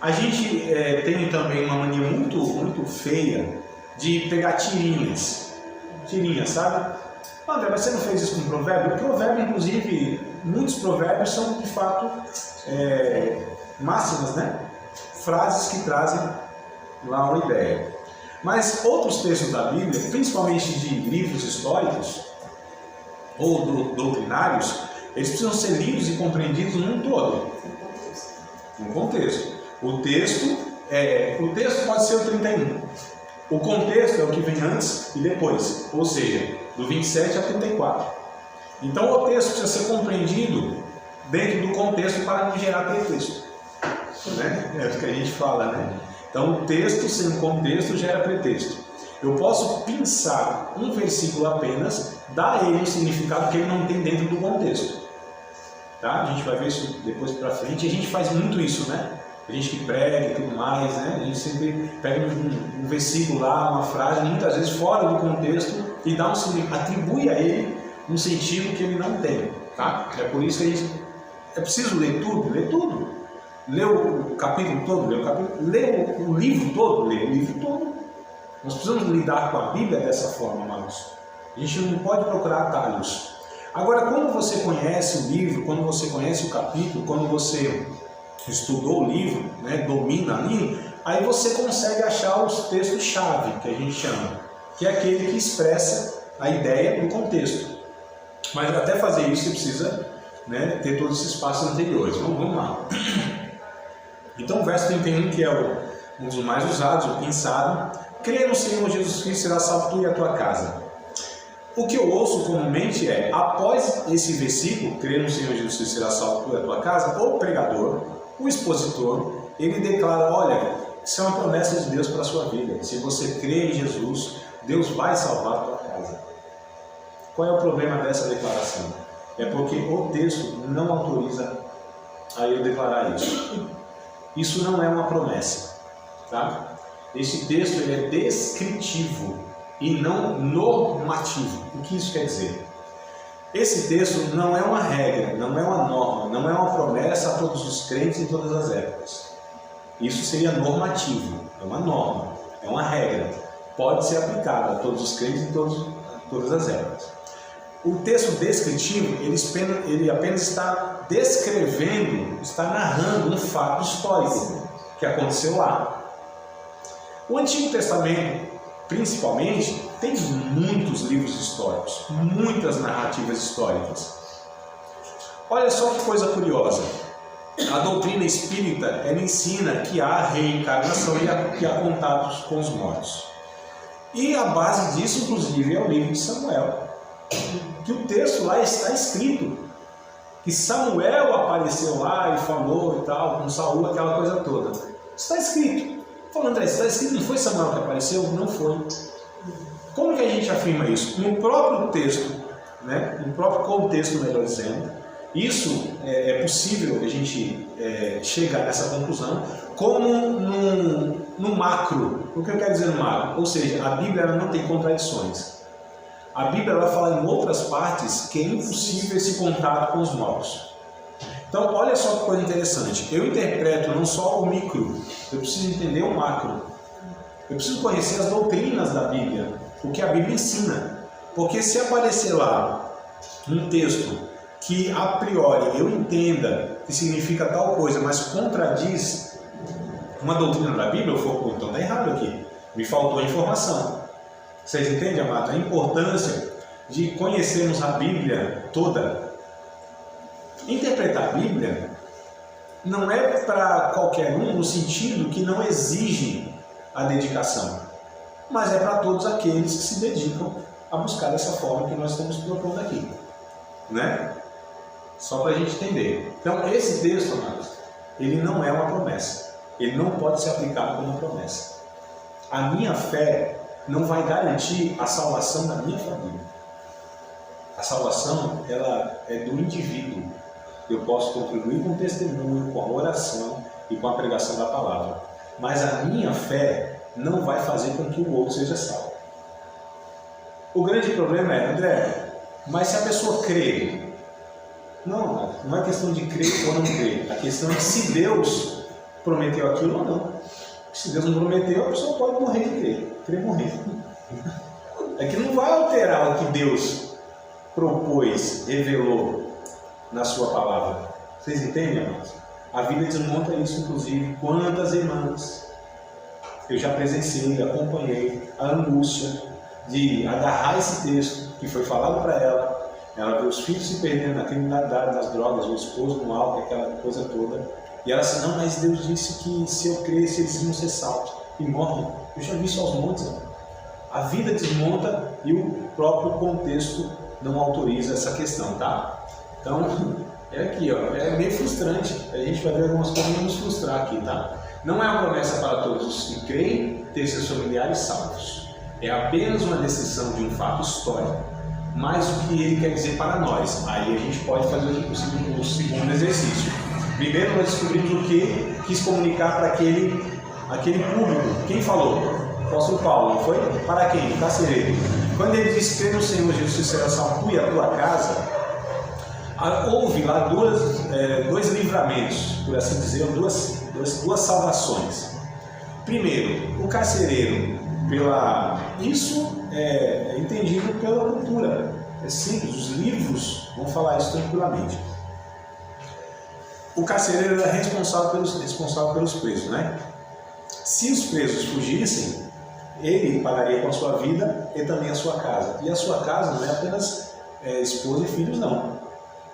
A gente tem também uma mania muito feia de pegar tirinhas, sabe? André, mas você não fez isso com provérbio? O provérbio, inclusive, muitos provérbios são de fato máximas, né? Frases que trazem lá uma ideia. Mas outros textos da Bíblia, principalmente de livros históricos ou doutrinários, eles precisam ser lidos e compreendidos num todo, num contexto. O texto pode ser o 31. O contexto é o que vem antes e depois, ou seja, do 27 ao 34. Então o texto precisa ser compreendido dentro do contexto para não gerar pretexto, né? É o que a gente fala, né? Então o texto sem contexto gera pretexto. Eu posso pensar um versículo apenas, dar a ele um significado que ele não tem dentro do contexto, tá? A gente vai ver isso depois para frente, e a gente faz muito isso, né? A gente que prega e tudo mais, né? A gente sempre pega um versículo lá, uma frase, muitas vezes fora do contexto, e dá atribui a ele um sentido que ele não tem, tá? É por isso que a gente é preciso ler tudo. Ler o capítulo todo, ler o livro todo, ler o livro todo. Nós precisamos lidar com a Bíblia dessa forma, amados. A gente não pode procurar atalhos. Agora, quando você conhece o livro, quando você conhece o capítulo, quando você estudou o livro, né, domina ali, aí você consegue achar os textos-chave, que a gente chama, que é aquele que expressa a ideia do contexto. Mas até fazer isso você precisa, né, ter todos esses passos anteriores. Vamos lá. Então o verso 31, que é um dos mais usados, o pensado: crê no Senhor Jesus Cristo, será salvo tu e a tua casa. O que eu ouço comumente é, após esse versículo, crê no Senhor Jesus Cristo, será salvo tu e a tua casa, o pregador, o expositor, ele declara: olha, isso é uma promessa de Deus para a sua vida. Se você crê em Jesus, Deus vai salvar a tua casa. Qual é o problema dessa declaração? É porque o texto não autoriza a eu declarar isso. Isso não é uma promessa, tá? Esse texto ele é descritivo e não normativo. O que isso quer dizer? Esse texto não é uma regra, não é uma norma, não é uma promessa a todos os crentes em todas as épocas. Isso seria normativo, é uma norma, é uma regra. Pode ser aplicado a todos os crentes em todas as épocas. O texto descritivo, ele apenas está descrevendo, está narrando um fato histórico que aconteceu lá. O Antigo Testamento, principalmente, tem muitos livros históricos, muitas narrativas históricas. Olha só que coisa curiosa. A doutrina espírita, ela ensina que há reencarnação e que há contatos com os mortos. E a base disso, inclusive, é o livro de Samuel. Que o texto lá está escrito que Samuel apareceu lá e falou e tal, com Saul, aquela coisa toda. Está escrito. Falando, André, está escrito, não foi Samuel que apareceu? Não foi. Como que a gente afirma isso? No próprio texto, né? No próprio contexto, melhor dizendo, isso é possível a gente chegar nessa conclusão como no macro. O que eu quero dizer no macro? Ou seja, a Bíblia ela não tem contradições. A Bíblia ela fala em outras partes que é impossível esse contato com os mortos. Então, olha só que coisa interessante. Eu interpreto não só o micro, eu preciso entender o macro. Eu preciso conhecer as doutrinas da Bíblia, o que a Bíblia ensina. Porque se aparecer lá um texto que a priori eu entenda que significa tal coisa, mas contradiz uma doutrina da Bíblia, eu falo, então está errado aqui. Me faltou a informação. Vocês entendem, amado? A importância de conhecermos a Bíblia toda. Interpretar a Bíblia não é para qualquer um no sentido que não exige a dedicação, mas é para todos aqueles que se dedicam a buscar dessa forma que nós estamos propondo aqui, né? Só para a gente entender. Então, esse texto, amados, ele não é uma promessa. Ele não pode ser aplicado como promessa. A minha fé não vai garantir a salvação da minha família. A salvação, ela é do indivíduo. Eu posso contribuir com o testemunho, com a oração e com a pregação da palavra. Mas a minha fé não vai fazer com que o outro seja salvo. O grande problema é, André, mas se a pessoa crê... Não é questão de crer ou não crer. A questão é que se Deus prometeu aquilo ou não. Se Deus não prometeu, a pessoa pode morrer de crer morrer. É que não vai alterar o que Deus propôs, revelou na sua palavra. Vocês entendem, amados? A Bíblia desmonta isso, inclusive. Quantas irmãs eu já presenciei, acompanhei a angústia de agarrar esse texto que foi falado para ela vê os filhos se perdendo na criminalidade, nas drogas, o esposo no álcool, aquela coisa toda. E ela disse, não, mas Deus disse que se eu crescer eles vão ser salvos. E morrem. Eu já vi isso aos montes. Né? A vida desmonta e o próprio contexto não autoriza essa questão, tá? Então, é aqui, ó, é meio frustrante. A gente vai ver algumas coisas que vão nos frustrar aqui, tá? Não é uma promessa para todos os que creem ter seus familiares salvos. É apenas uma descrição de um fato histórico. Mas o que ele quer dizer para nós? Aí a gente pode fazer o segundo exercício. Primeiro nós descobrimos o que quis comunicar para aquele público. Quem falou? O apóstolo Paulo, não foi? Para quem? Carcereiro. Quando ele disse, crê no Senhor Jesus, será salvo tu e a tua casa, houve lá dois livramentos, por assim dizer, duas salvações. Primeiro, o carcereiro, isso é entendido pela cultura. É simples, os livros vão falar isso tranquilamente. O carcereiro era responsável pelos presos, né? Se os presos fugissem, ele pagaria com a sua vida e também a sua casa. E a sua casa não é apenas esposa e filhos, não.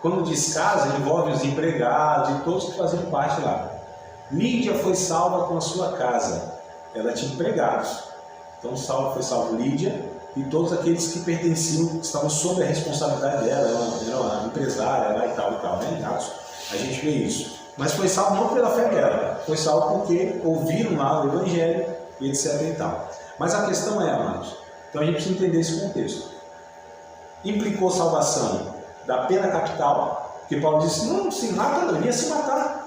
Quando diz casa, envolve os empregados e todos que faziam parte lá. Lídia foi salva com a sua casa. Ela tinha empregados. Então foi salvo Lídia e todos aqueles que pertenciam, que estavam sob a responsabilidade dela, ela era uma empresária lá e tal, né? A gente vê isso. Mas foi salvo não pela fé dela, foi salvo porque ouviram lá o Evangelho e etc e tal. Mas a questão é, amados, então a gente precisa entender esse contexto. Implicou salvação da pena capital, porque Paulo disse, não se mata não, ia se matar.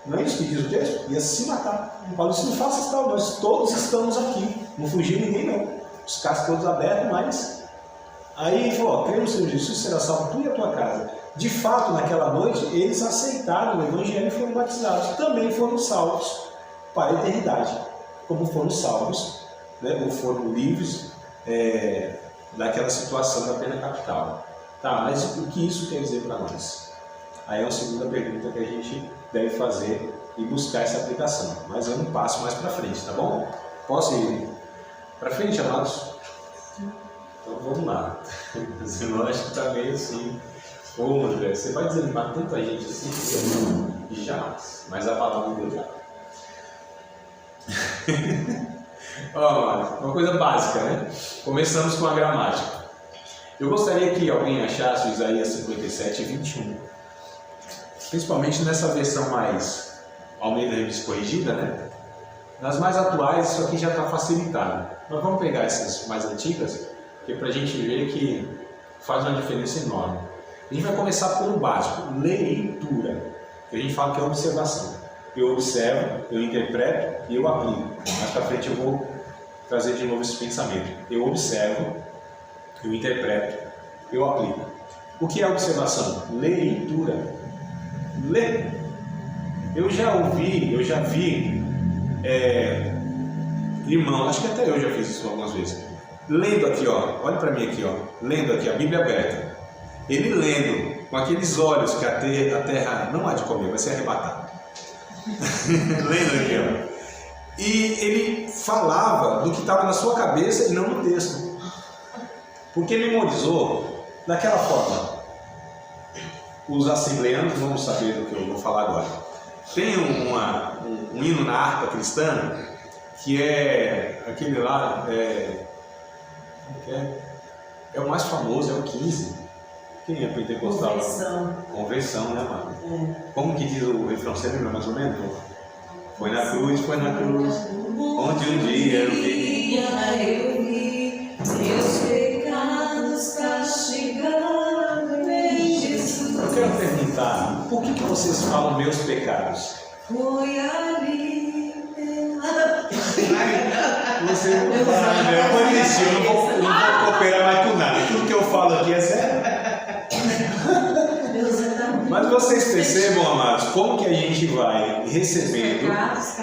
Não é isso que diz o texto? Ia se matar. Paulo disse, não faça isso tal, nós todos estamos aqui. Não fugiu ninguém não. Os cascos todos abertos, mas... Aí ele falou, crê no Senhor Jesus, será salvo tu e a tua casa. De fato, naquela noite, eles aceitaram o Evangelho e foram batizados. Também foram salvos para a eternidade. Como foram salvos, né, ou foram livres daquela situação da pena capital. Tá, mas o que isso quer dizer para nós? Aí é a segunda pergunta que a gente deve fazer e buscar essa aplicação. Mas eu não passo mais para frente, tá bom? Posso ir para frente, amados? Então vamos lá. Senão acho que está meio assim. Ô André, você vai desanimar tanta gente assim? Jamais. Mas a palavra de Deus já. Ó, uma coisa básica, né? Começamos com a gramática. Eu gostaria que alguém achasse o Isaías 57, 21. Principalmente nessa versão mais Almeida Revista Corrigida, né? Nas mais atuais, isso aqui já está facilitado. Mas vamos pegar essas mais antigas, que é para a gente ver que faz uma diferença enorme. A gente vai começar pelo básico, leitura, que a gente fala que é observação. Eu observo, eu interpreto e eu aplico. Mais para frente eu vou trazer de novo esse pensamento. Eu observo, eu interpreto, eu aplico. O que é observação? Leitura. Ler. Eu já vi irmão, acho que até eu já fiz isso algumas vezes, lendo aqui, ó, olha para mim aqui, ó, lendo aqui a Bíblia aberta, ele lendo com aqueles olhos que a terra não há de comer, vai ser arrebatado. Lendo aqui, ó. E ele falava do que estava na sua cabeça e não no texto, porque memorizou daquela forma. Os assembleanos vão saber do que eu vou falar agora. Tem um hino na harpa cristã que é aquele lá, é o mais famoso, é o 15. Quem é pentecostal? Conversão, né, mano? É. Como que diz o refrão? Você lembra mais ou menos? Foi na cruz, onde um dia eu vi meus pecados castigando em Jesus. Eu quero perguntar, por que vocês falam meus pecados? Foi ali pela... Você não fala, né? Eu não vou cooperar mais com nada. Tudo que eu falo aqui é sério. Mas vocês percebam, amados, como que a gente vai recebendo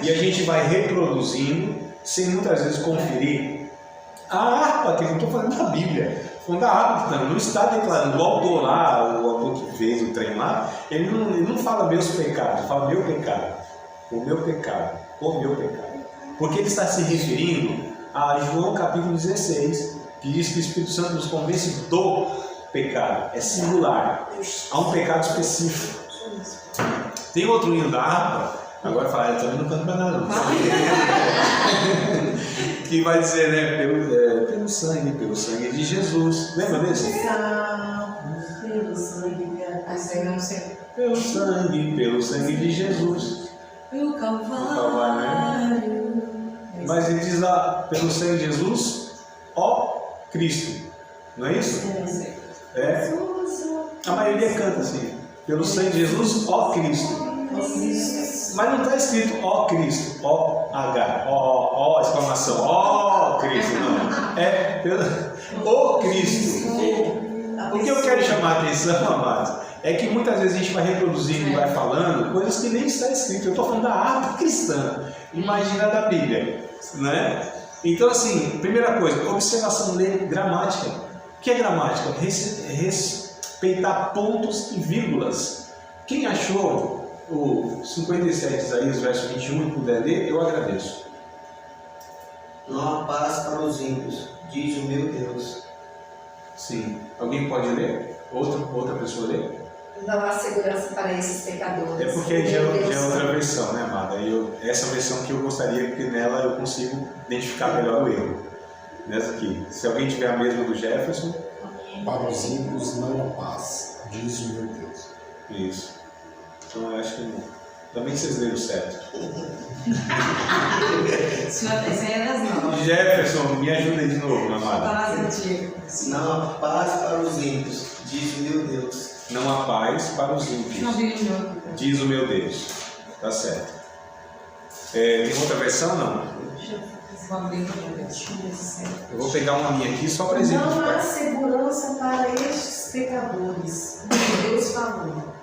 e a gente vai reproduzindo sem muitas vezes conferir. A harpa, que eu não estou falando da Bíblia, falando da harpa, não está declarando. O autor lá, o autor que fez o trem lá, ele não fala meus pecados, ele fala meu pecado, o meu pecado, o meu pecado. Porque ele está se referindo a João capítulo 16, que diz que o Espírito Santo nos convence do pecado, é singular, há um pecado específico. Tem outro hino da harpa, agora falar, eu também não canto mais nada, que vai dizer, né, pelo sangue de Jesus. Lembra desse? Pelo sangue de Jesus. Pelo Calvário. Né? Mas ele diz lá, pelo sangue de Jesus, ó Cristo. Não é isso? É. A maioria canta assim, pelo sangue de Jesus, ó Cristo. Mas não está escrito ó Cristo, ó H, ó exclamação, ó Cristo, não. É pelo ó Cristo. O que eu quero chamar a atenção, amados, é que muitas vezes a gente vai reproduzindo e vai falando coisas que nem está escrito. Eu estou falando da harpa cristã, imagina da Bíblia, né? Então, assim, primeira coisa, observação gramática. O que é gramática? Respeitar pontos e vírgulas. Quem achou o 57 Isaías, verso 21 e puder ler, eu agradeço. Não há paz para os ímpios, diz o meu Deus. Sim. Alguém pode ler? Outra pessoa ler? Não há segurança para esses pecadores. É porque já é outra versão, né, amada? Essa versão que eu gostaria, porque nela eu consigo identificar melhor o erro. Nessa aqui. Se alguém tiver a mesma do Jefferson. Para os ímpios não há paz, diz o meu Deus. Isso. Então eu acho que não. Também vocês leram certo. Jefferson, me ajuda aí de novo, amada. Não há paz para os ímpios, diz o meu Deus. Não há paz para os ímpios, diz o meu Deus. Tá certo. Tem outra versão? Não? Eu vou pegar uma minha aqui só para exemplificar. Não há segurança para estes pecadores. Deus falou.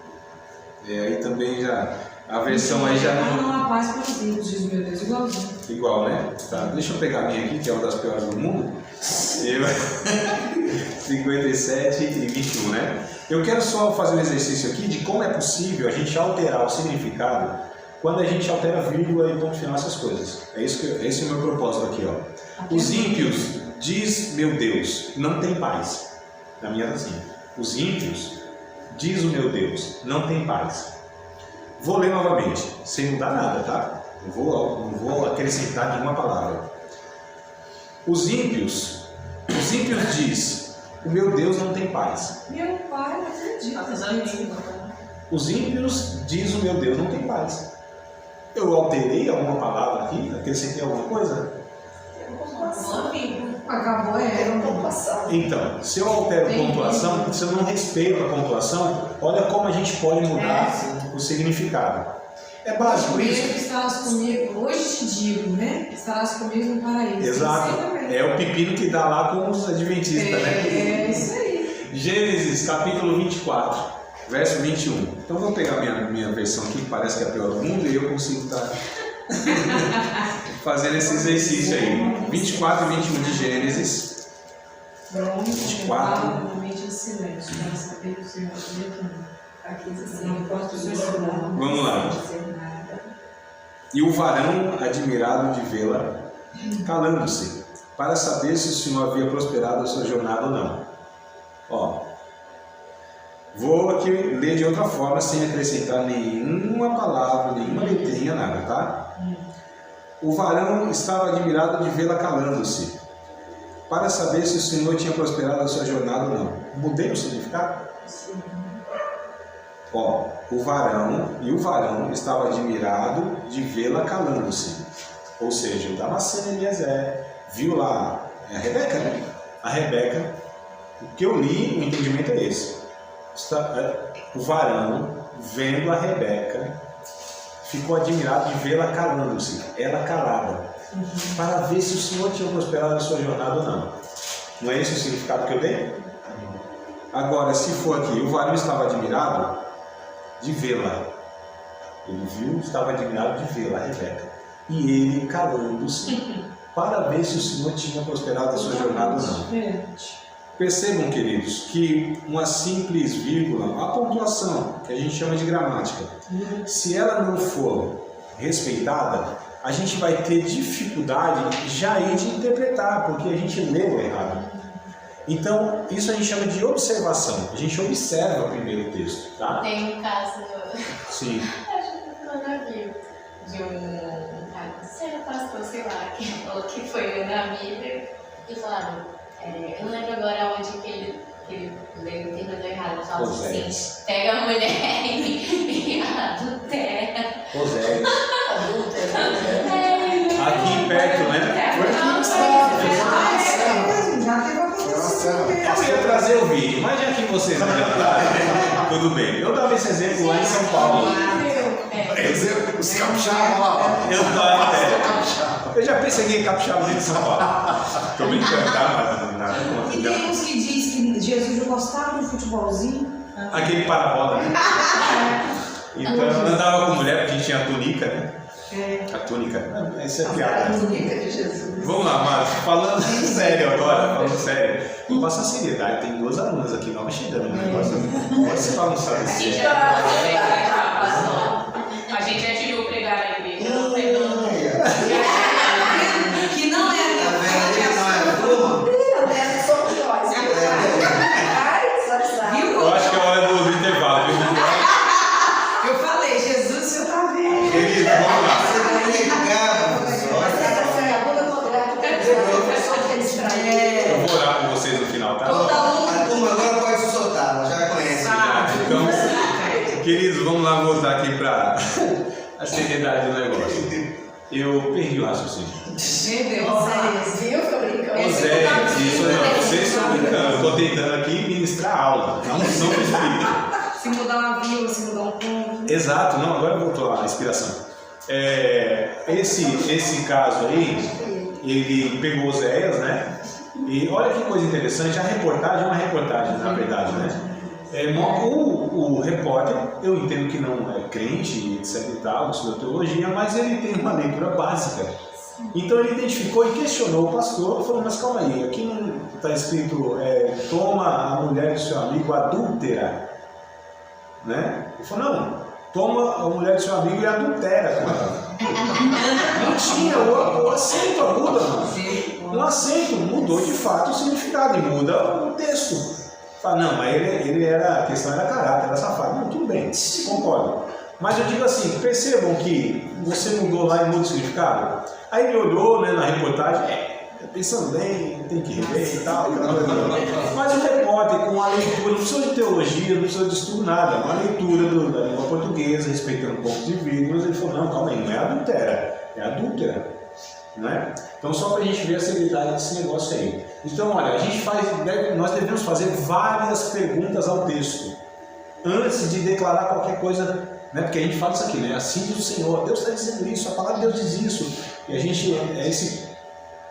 Aí também já. A versão aí já não. Não há paz para os ímpios, diz meu Deus, igualzinho. Igual, né? Tá. Deixa eu pegar a minha aqui, que é uma das piores do mundo. 57 e 21, né? Eu quero só fazer um exercício aqui de como é possível a gente alterar o significado quando a gente altera vírgula e ponto final, essas coisas. Esse é o meu propósito aqui, ó. Os ímpios, diz meu Deus, não tem paz. Na minha assim. Os ímpios, diz o meu Deus, não tem paz. Vou ler novamente, sem mudar nada, tá? Não vou acrescentar nenhuma palavra. Os ímpios diz, o meu Deus não tem paz. Meu pai não acredita. Os ímpios diz o meu Deus não tem paz. Eu alterei alguma palavra aqui? Acrescentei alguma coisa? Acabou, Então, se eu altero pontuação, se eu não respeito a pontuação, olha como a gente pode mudar o significado. É básico isso. Estarás comigo, hoje te digo, né? Estarás comigo no paraíso. Exato. É o pepino que dá lá com os adventistas, né? É isso aí. Gênesis, capítulo 24, verso 21. Então vou pegar minha versão aqui, que parece que é a pior do mundo, e eu consigo estar fazendo esse exercício aí. 24 e 21 de Gênesis. 24. Normalmente em silêncio, para saber que o Senhor Aqui diz assim, não posso dizer nada. Vamos lá. E o varão, admirado de vê-la, calando-se, para saber se o Senhor havia prosperado a sua jornada ou não. Ó, vou aqui ler de outra forma, sem acrescentar nenhuma palavra, nenhuma letrinha, nada, tá? O varão estava admirado de vê-la calando-se, para saber se o Senhor tinha prosperado a sua jornada ou não. Mudei o significado? Sim. Ó, o varão estava admirado de vê-la calando-se. Ou seja, o Damasceno Eliezer viu lá a Rebeca, né? A Rebeca, o que eu li, o entendimento é esse. O varão, vendo a Rebeca, ficou admirado de vê-la calando-se, ela calada, para ver se o Senhor tinha prosperado a sua jornada ou não. Não é esse o significado que eu dei? Agora, se for aqui, o varão estava admirado de vê-la. Ele viu, estava admirado de vê-la, a Rebeca. E ele calando-se para ver se o Senhor tinha prosperado a sua jornada ou não. Percebam, queridos, que uma simples vírgula, a pontuação, que a gente chama de gramática, se ela não for respeitada, a gente vai ter dificuldade já aí de interpretar, porque a gente leu errado. Então, isso a gente chama de observação. A gente observa primeiro o texto, tá? Tem um caso, Sim. acho que foi na Bíblia, de um cara, não sei, pastor, sei lá, que falou que foi na Bíblia e falaram, eu não lembro agora onde que ele interpretou errado, ele falou assim, pega a mulher e adultera. Osés. Aqui perto, né? Eu ia trazer o vídeo, mas já que vocês não já tudo bem. Eu dava esse exemplo lá em São Paulo. Os capixabas lá, ó. Eu já perseguei capixaba dentro de São Paulo. Tô brincando, tá? Mas nada contra. E tem uns que dizem que Jesus não gostava do futebolzinho. Aquele para-bola, né? Então eu andava com mulher, porque a gente tinha a túnica, né? A túnica. Essa é a piada. A túnica de Jesus. Vamos lá, Márcio. Falando sério agora, falando sério. Vou passar seriedade. Tem 2 alunas aqui novas chegando. Não pode se balançar desse jeito. A gente já te viu pregar na igreja. Que não é Eu acho que é a hora do intervalo, viu? Eu falei, Jesus, você tá vendo? Querido, vamos lá. Eu vou orar com vocês no final, tá? A turma agora pode se soltar, ela já conhece. Então, queridos, vamos lá voltar aqui para a seriedade do negócio. Eu perdi o raciocínio. Meu Deus, Viu? Tô brincando. Vocês estão brincando. Eu estou tentando aqui ministrar aula, não são do Espírito. se mudar uma vírgula, se mudar um ponto. Exato, não, agora voltou a inspiração. Esse caso aí, ele pegou Oséias, né? E olha que coisa interessante, a reportagem é uma reportagem, na verdade, né? O repórter, eu entendo que não é crente, etc e tal, estuda teologia, mas ele tem uma leitura básica. Então ele identificou e questionou o pastor e falou, mas calma aí, aqui não está escrito toma a mulher do seu amigo adúltera, né? Ele falou, não, toma a mulher do seu amigo e adultera com ela. Não tinha, o acento muda, mano. Um acento mudou de fato o significado e muda o texto. Fala, não, mas a questão era caráter, era safado. Não, tudo bem, concordo. Mas eu digo assim, percebam que você mudou lá e muda o significado. Aí ele olhou, né, na reportagem, pensando bem, tem que ver e tal. Mas o repórter, com a leitura, não precisa de teologia, não precisa de estudo, nada. Uma leitura da língua portuguesa, respeitando um pouco de vírgulas, ele falou, não, calma aí, não é adultera, é adúltera. Não é? Então, só para a gente ver a seriedade desse negócio aí. Então, olha, nós devemos fazer várias perguntas ao texto antes de declarar qualquer coisa, né? Porque a gente fala isso aqui, né? Assim diz o Senhor, Deus está dizendo isso, a palavra de Deus diz isso. E a gente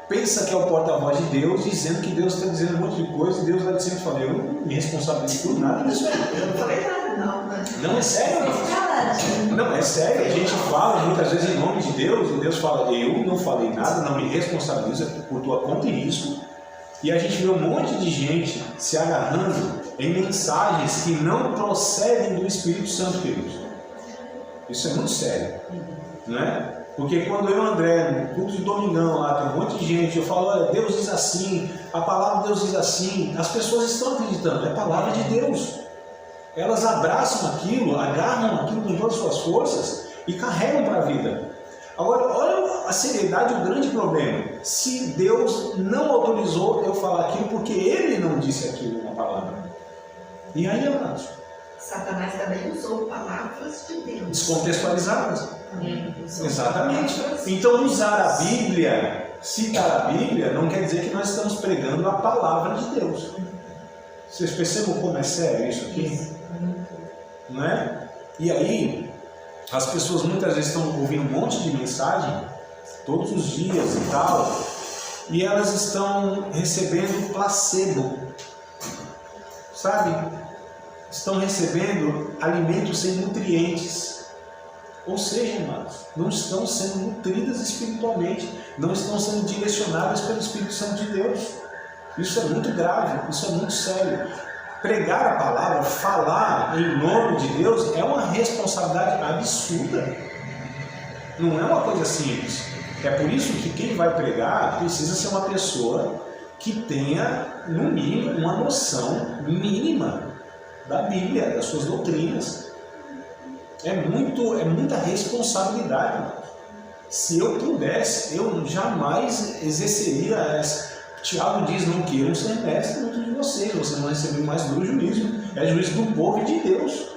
pensa que é o porta-voz de Deus, dizendo que Deus está dizendo um monte de coisa, e Deus vai sempre falar, eu não me responsabilizo por nada disso aí. Eu não falei nada, não. Não, é sério. Não, é sério. A gente fala muitas vezes em nome de Deus, e Deus fala, eu não falei nada, não me responsabilizo por tua conta e risco. E a gente vê um monte de gente se agarrando em mensagens que não procedem do Espírito Santo, queridos. Isso é muito sério, não é? Porque quando eu e o André, no culto de domingão lá, tem um monte de gente, eu falo, olha, Deus diz assim, a palavra de Deus diz assim, as pessoas estão acreditando, é a palavra de Deus. Elas abraçam aquilo, agarram aquilo com todas as suas forças e carregam para a vida. Agora, olha a seriedade, o grande problema. Se Deus não autorizou eu falar aquilo porque Ele não disse aquilo na palavra. E aí, amados? Satanás também usou palavras de Deus. Descontextualizadas. Exatamente. Então, usar a Bíblia, citar a Bíblia, não quer dizer que nós estamos pregando a palavra de Deus. Vocês percebem como é sério isso aqui? Não é? E aí, as pessoas muitas vezes estão ouvindo um monte de mensagem, todos os dias e tal, e elas estão recebendo placebo, sabe? Estão recebendo alimentos sem nutrientes. Ou seja, irmãos, não estão sendo nutridas espiritualmente, não estão sendo direcionadas pelo Espírito Santo de Deus. Isso é muito grave, isso é muito sério. Pregar a palavra, falar em nome de Deus é uma responsabilidade absurda. Não é uma coisa simples. É por isso que quem vai pregar precisa ser uma pessoa que tenha, no mínimo, uma noção mínima da Bíblia, das suas doutrinas. É muita responsabilidade. Se eu pudesse, eu jamais exerceria essa. Tiago diz, não queiram ser mestres muito de vocês vão receber mais duro juízo. É juízo do povo e de Deus.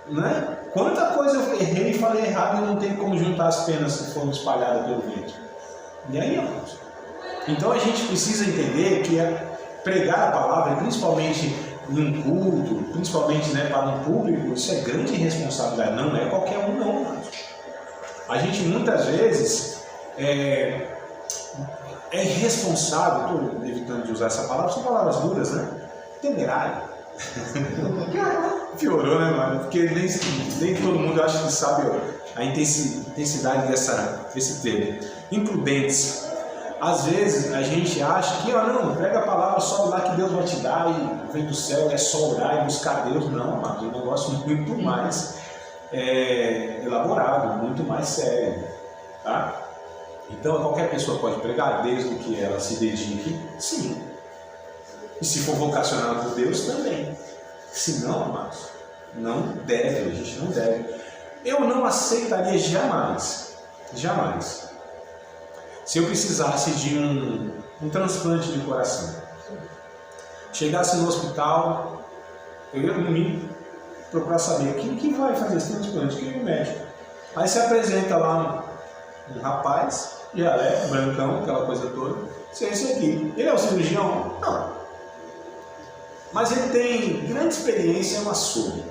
Né? Quanta coisa eu errei e falei errado e não tem como juntar as penas que foram espalhadas pelo vento. E aí, amados? Então a gente precisa entender que pregar a palavra, principalmente num culto, principalmente, né, para um público, isso é grande responsabilidade, não é qualquer um não, amados. A gente muitas vezes é irresponsável, estou evitando de usar essa palavra, são palavras duras, né? Temerário. Piorou, né, mano? Porque nem todo mundo acha que sabe a intensidade desse termo. Imprudentes. Às vezes a gente acha que, não, prega a palavra só lá que Deus vai te dar e vem do céu, é só orar e buscar Deus. Não, mano, é um negócio muito mais elaborado, muito mais sério, tá? Então, qualquer pessoa pode pregar, desde que ela se dedique, sim. E se for vocacionada por Deus, também. Se não, amados, não deve, a gente não deve. Eu não aceitaria jamais, se eu precisasse de um transplante de coração. Chegasse no hospital, eu ia no mínimo procurar saber quem que vai fazer esse transplante, quem é o médico. Aí se apresenta lá um rapaz, dialeto, brancão, aquela coisa toda. Isso é esse aqui. Ele é o cirurgião? Não. Mas ele tem grande experiência no açougue.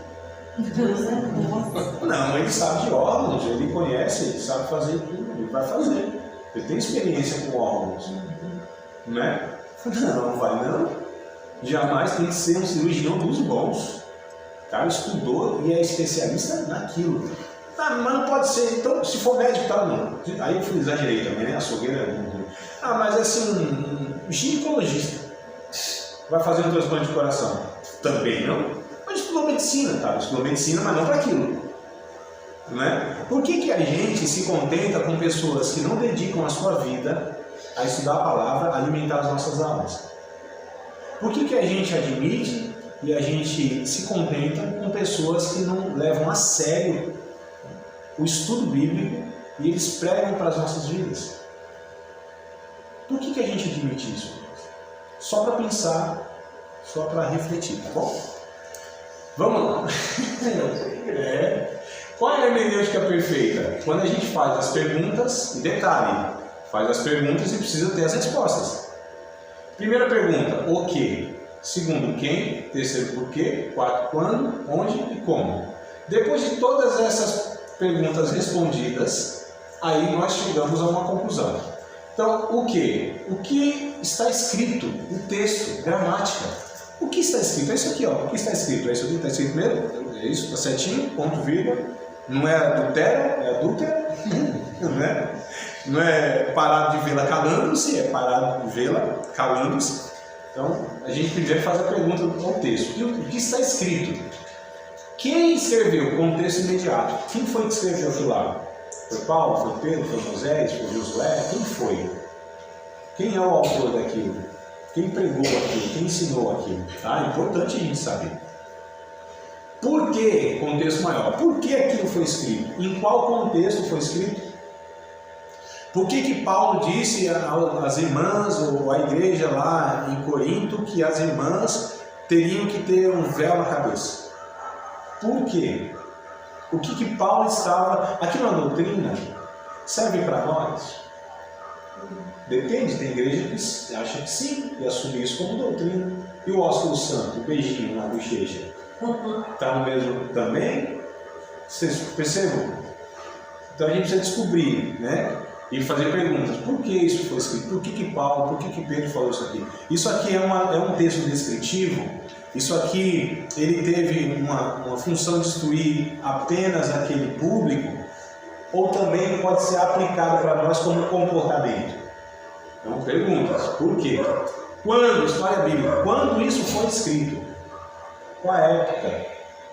Não, ele sabe de órgãos, ele conhece, ele sabe fazer tudo, ele vai fazer. Ele tem experiência com órgãos. Né? Não vai não. Jamais tem que ser um cirurgião dos bons. O cara estudou e é especialista naquilo. Mas não pode ser, então, se for médico, tá, não. Aí eu exagerei também, né? Açougueira. Mas assim, um ginecologista vai fazer um transplante de coração. Também não. Mas estudou medicina, tá? Estudou medicina, mas não para aquilo. Né? Por que a gente se contenta com pessoas que não dedicam a sua vida a estudar a palavra, a alimentar as nossas almas? Por que a gente admite e a gente se contenta com pessoas que não levam a sério o estudo bíblico e eles pregam para as nossas vidas? Por que a gente admite isso? Só para pensar, só para refletir, tá bom? Vamos lá. Qual é a hermenêutica perfeita? Quando a gente faz as perguntas, e detalhe, faz as perguntas e precisa ter as respostas. Primeira pergunta, o que? Segundo, quem? Terceiro, por quê? Quarto, quando, onde e como. Depois de todas essas perguntas respondidas, aí nós chegamos a uma conclusão. Então, o que? O que está escrito? O texto, gramática. O que está escrito? É isso aqui, ó. O que está escrito? É isso aqui, está escrito mesmo? É isso, está certinho, ponto, vírgula. Não é adultério, é adúltero. Não é parado de vê-la calando-se, é parado de vê-la calando-se. Então, a gente primeiro faz a pergunta do texto. O que está escrito? Quem escreveu? Contexto imediato. Quem foi que escreveu aquilo lá? Foi Paulo? Foi Pedro? Foi Moisés? Foi Josué? Quem foi? Quem é o autor daquilo? Quem pregou aquilo? Quem ensinou aquilo? Tá? É importante a gente saber. Por que? Contexto maior. Por que aquilo foi escrito? Em qual contexto foi escrito? Por que Paulo disse às irmãs, ou à igreja lá em Corinto, que as irmãs teriam que ter um véu na cabeça? Por quê? O que Paulo estava... Aquilo é uma doutrina? Serve para nós? Depende, tem igreja que acha que sim, e assume isso como doutrina. E o ósculo santo, o beijinho na bochecha, está no mesmo também? Vocês percebem? Então a gente precisa descobrir, né? E fazer perguntas. Por que isso foi escrito? Por que Paulo, por que Pedro falou isso aqui? Isso aqui é um texto descritivo. Isso aqui, ele teve uma função de instruir apenas aquele público, ou também pode ser aplicado para nós como comportamento? Então, perguntas. Por quê? Quando? História bíblica. Quando isso foi escrito? Qual a época?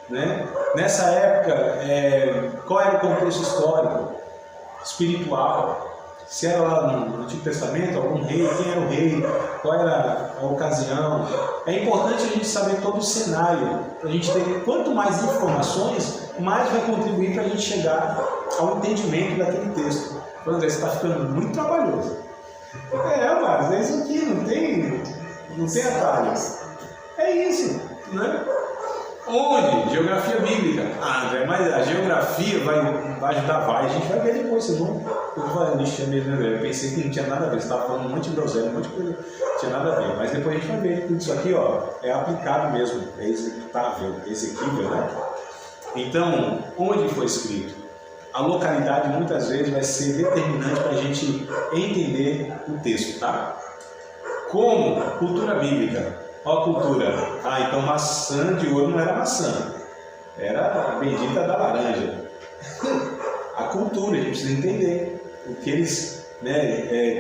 Né? Nessa época, qual era o contexto histórico? Espiritual? Se era lá no Antigo Testamento, algum rei, quem era o rei, qual era a ocasião. É importante a gente saber todo o cenário, para a gente ter, quanto mais informações, mais vai contribuir para a gente chegar ao entendimento daquele texto. André, você está ficando muito trabalhoso. Mas é isso aqui, não tem atalhos. É isso, né? Onde? Geografia bíblica. André, mas a geografia vai ajudar? Vai, a gente vai ver depois, vocês vão... Eu pensei que não tinha nada a ver, você estava falando um monte de groselha, um monte de coisa, não tinha nada a ver, mas depois a gente vai ver, tudo isso aqui, ó, é aplicado mesmo, é executável, exequível, né? Então, onde foi escrito? A localidade muitas vezes vai ser determinante para a gente entender o texto, tá? Como? Cultura bíblica. Olha a cultura. Então maçã de ouro não era maçã, era a bendita da laranja. A cultura, a gente precisa entender o que eles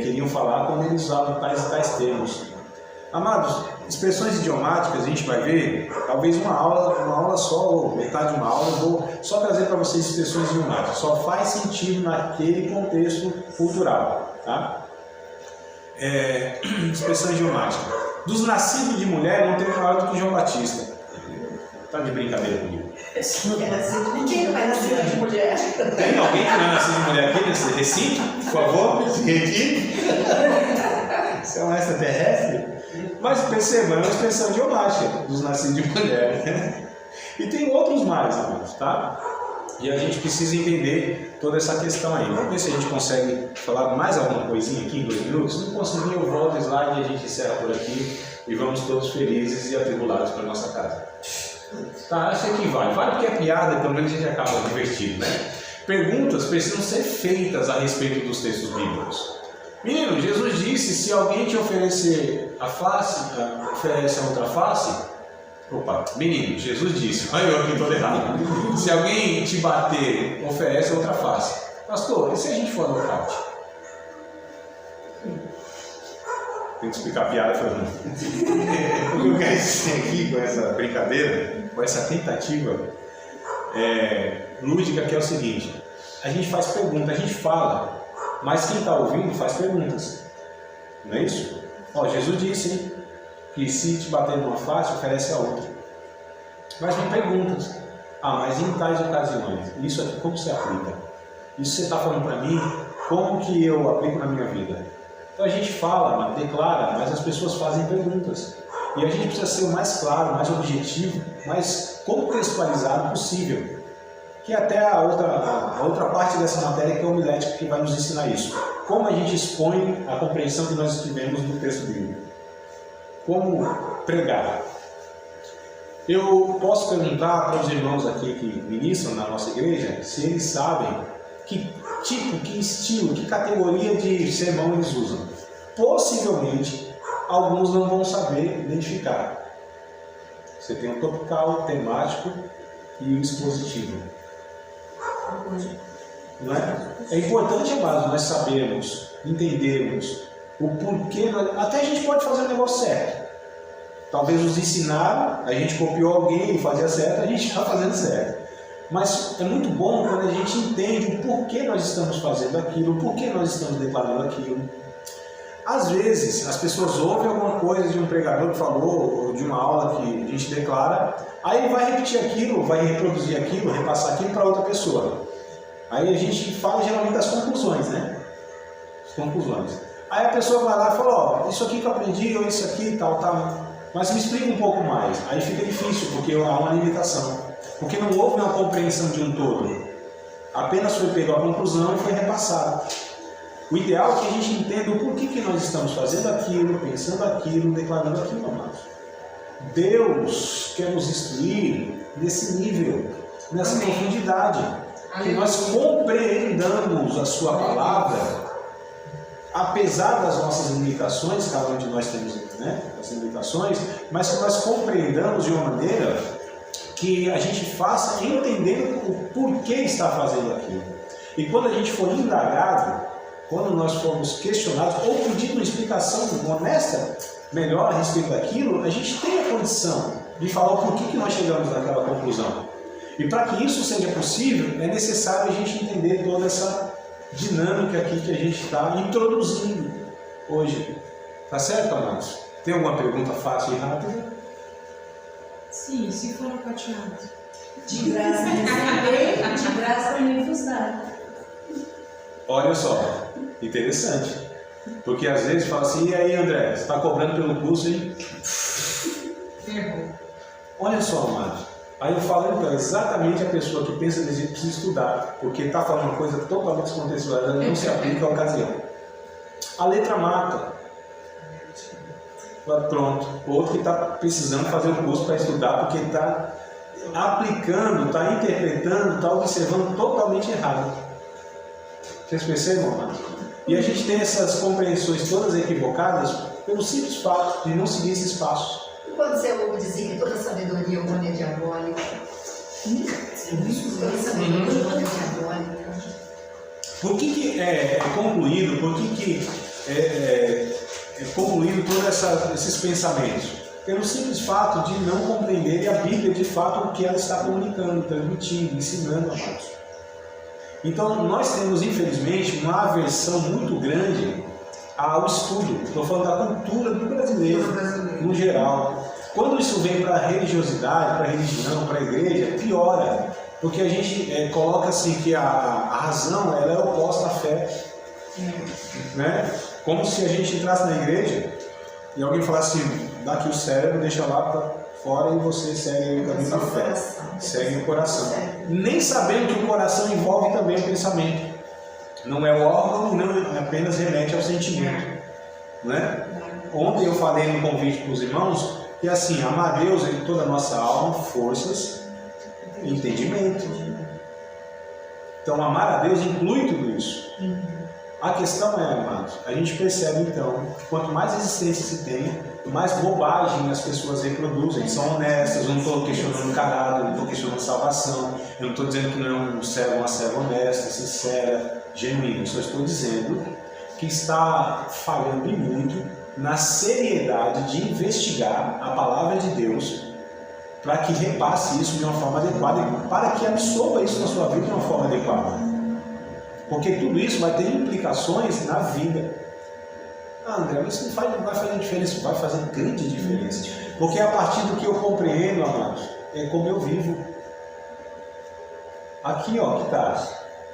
queriam falar quando eles usavam tais termos. Amados, expressões idiomáticas a gente vai ver, talvez uma aula só, ou metade de uma aula, eu vou só trazer para vocês expressões idiomáticas. Só faz sentido naquele contexto cultural. Tá? Expressão idiomática. Dos nascidos de mulher não tem maior do que João Batista. Tá de brincadeira comigo? Ninguém não vai nascer de mulher. Tem alguém que não é nascido de mulher aqui nesse recinto? Por favor, se retire. Você é um extraterrestre? Mas perceba, é uma expressão idiomática dos nascidos de mulher. E tem outros mais, amados, tá? E a gente precisa entender toda essa questão aí. Vamos ver se a gente consegue falar mais alguma coisinha aqui em 2 minutos. Se não conseguir, eu volto o slide e a gente encerra por aqui. E vamos todos felizes e atribulados para nossa casa. Tá, acho que vai porque é piada e pelo menos a gente acaba divertido, né? Perguntas precisam ser feitas a respeito dos textos bíblicos. Menino, Jesus disse, se alguém te oferecer a face, oferece a outra face. Opa, menino, Jesus disse, olha eu aqui todo errado. Se alguém te bater, oferece a outra face. Pastor, e se a gente for nocaute? Tem que explicar a piada para mim. O que eu quero dizer aqui com essa brincadeira, com essa tentativa lúdica, que é o seguinte: a gente faz pergunta, a gente fala, mas quem está ouvindo faz perguntas. Não é isso? Jesus disse, hein, que se te bater numa face, oferece a outra. Mas não perguntas. Mas em tais ocasiões, isso aqui como se aplica? Isso você está falando para mim, como que eu aplico na minha vida? Então a gente fala, declara, mas as pessoas fazem perguntas. E a gente precisa ser o mais claro, mais objetivo, mais contextualizado possível. Que até a outra parte dessa matéria, que é a homilética, que vai nos ensinar isso. Como a gente expõe a compreensão que nós tivemos do texto bíblico. Como pregar. Eu posso perguntar para os irmãos aqui que ministram na nossa igreja, se eles sabem que tipo, que estilo, que categoria de sermão eles usam. Possivelmente, alguns não vão saber identificar. Você tem o topical, o temático e o expositivo. Não é? É importante, amados, nós sabermos, entendermos o porquê. Até a gente pode fazer o negócio certo. Talvez nos ensinaram, a gente copiou alguém e fazia certo, a gente está fazendo certo. Mas é muito bom quando a gente entende o porquê nós estamos fazendo aquilo, o porquê nós estamos declarando aquilo. Às vezes, as pessoas ouvem alguma coisa de um pregador que falou, ou de uma aula que a gente declara, aí ele vai repetir aquilo, vai reproduzir aquilo, repassar aquilo para outra pessoa. Aí a gente fala geralmente das conclusões, né? As conclusões. Aí a pessoa vai lá e fala, ó, isso aqui que eu aprendi, ou isso aqui, tal, tal. Mas me explica um pouco mais. Aí fica difícil, porque há uma limitação. Porque não houve uma compreensão de um todo. Apenas foi pego a conclusão e foi repassado. O ideal é que a gente entenda o porquê que nós estamos fazendo aquilo, pensando aquilo, declarando aquilo, amados. Deus quer nos instruir nesse nível, nessa profundidade. Que nós compreendamos a sua palavra, apesar das nossas limitações, cada um de nós temos, né, as limitações, mas que nós compreendamos de uma maneira que a gente faça entendendo o porquê está fazendo aquilo. E quando a gente for indagado, quando nós formos questionados ou pedir uma explicação honesta, melhor a respeito daquilo, a gente tem a condição de falar o porquê que nós chegamos naquela conclusão. E para que isso seja possível, é necessário a gente entender toda essa dinâmica aqui que a gente está introduzindo hoje. Tá certo, amados? Tem alguma pergunta fácil e rápida? Sim, se for apaixonado. De graça receber, De graça também vos dá. Olha só, interessante. Porque às vezes fala assim, e aí André, você está cobrando pelo curso e... Errou. Olha só, amados. Aí eu falo, então, exatamente a pessoa que pensa que precisa estudar, porque está falando uma coisa totalmente descontextualizada, não se aplica à ocasião. A letra mata. Pronto. Outro que está precisando fazer o curso para estudar, porque está aplicando, está interpretando, está observando totalmente errado. Vocês percebem, amados? E a gente tem essas compreensões todas equivocadas pelo simples fato de não seguir esses passos. quando você ouve dizer que toda sabedoria humana é diabólica, toda sabedoria humana é diabólica. Por que é concluído, é concluído todos esses pensamentos? Pelo simples fato de não compreenderem a Bíblia de fato o que ela está comunicando, transmitindo, ensinando, amados. Então nós temos infelizmente uma aversão muito grande ao estudo. Estou falando da cultura do brasileiro no geral. Quando isso vem para a religiosidade, para a religião, para a igreja, piora. Porque a gente coloca assim que a razão ela é oposta à fé. Né? Como se a gente entrasse na igreja e alguém falasse assim, dá aqui o cérebro, deixa lá para fora e você segue o caminho da fé. Segue o coração. Nem sabendo que o coração envolve também o pensamento. Não é o órgão, não apenas remete ao sentimento. Né? Ontem eu falei no convite para os irmãos que assim, amar a Deus em toda a nossa alma, forças e entendimento. Então amar a Deus inclui tudo isso. A questão é, amados, a gente percebe então que quanto mais resistência se tem, mais bobagem as pessoas reproduzem, são honestas. Eu não estou questionando caráter, eu não estou questionando salvação, eu não estou dizendo que não é um servo, uma serva honesta, sincera, genuína. Eu só estou dizendo que está falhando muito na seriedade de investigar a palavra de Deus para que repasse isso de uma forma adequada e para que absorva isso na sua vida de uma forma adequada. Porque tudo isso vai ter implicações na vida. Ah, André, mas isso não vai fazer diferença, vai fazer grande diferença. Porque a partir do que eu compreendo, amados, é como eu vivo. Aqui, ó, que está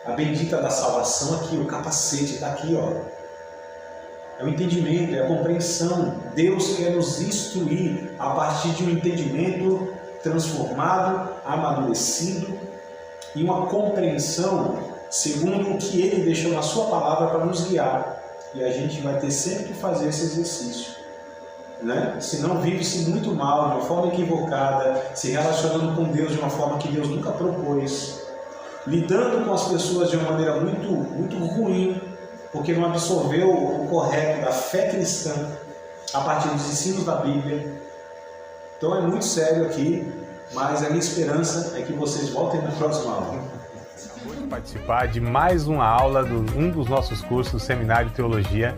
a bendita da salvação, aqui, o capacete está aqui, ó. É o entendimento, é a compreensão. Deus quer nos instruir a partir de um entendimento transformado, amadurecido e uma compreensão segundo o que Ele deixou na sua palavra para nos guiar. E a gente vai ter sempre que fazer esse exercício, né? Senão vive-se muito mal, de uma forma equivocada, se relacionando com Deus de uma forma que Deus nunca propôs, lidando com as pessoas de uma maneira muito ruim, porque não absorveu o correto da fé cristã a partir dos ensinos da Bíblia. Então é muito sério aqui, mas a minha esperança é que vocês voltem na próxima aula. Acabou de participar de mais uma aula de um dos nossos cursos, Seminário de Teologia,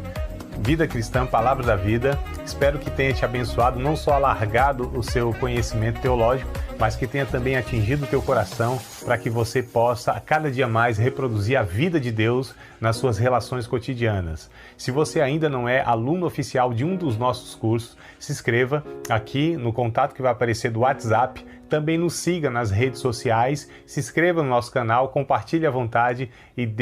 Vida Cristã, Palavra da Vida. Espero que tenha te abençoado, não só alargado o seu conhecimento teológico, mas que tenha também atingido o teu coração para que você possa, a cada dia mais, reproduzir a vida de Deus nas suas relações cotidianas. Se você ainda não é aluno oficial de um dos nossos cursos, se inscreva aqui no contato que vai aparecer do WhatsApp. Também nos siga nas redes sociais, se inscreva no nosso canal, compartilhe à vontade e dê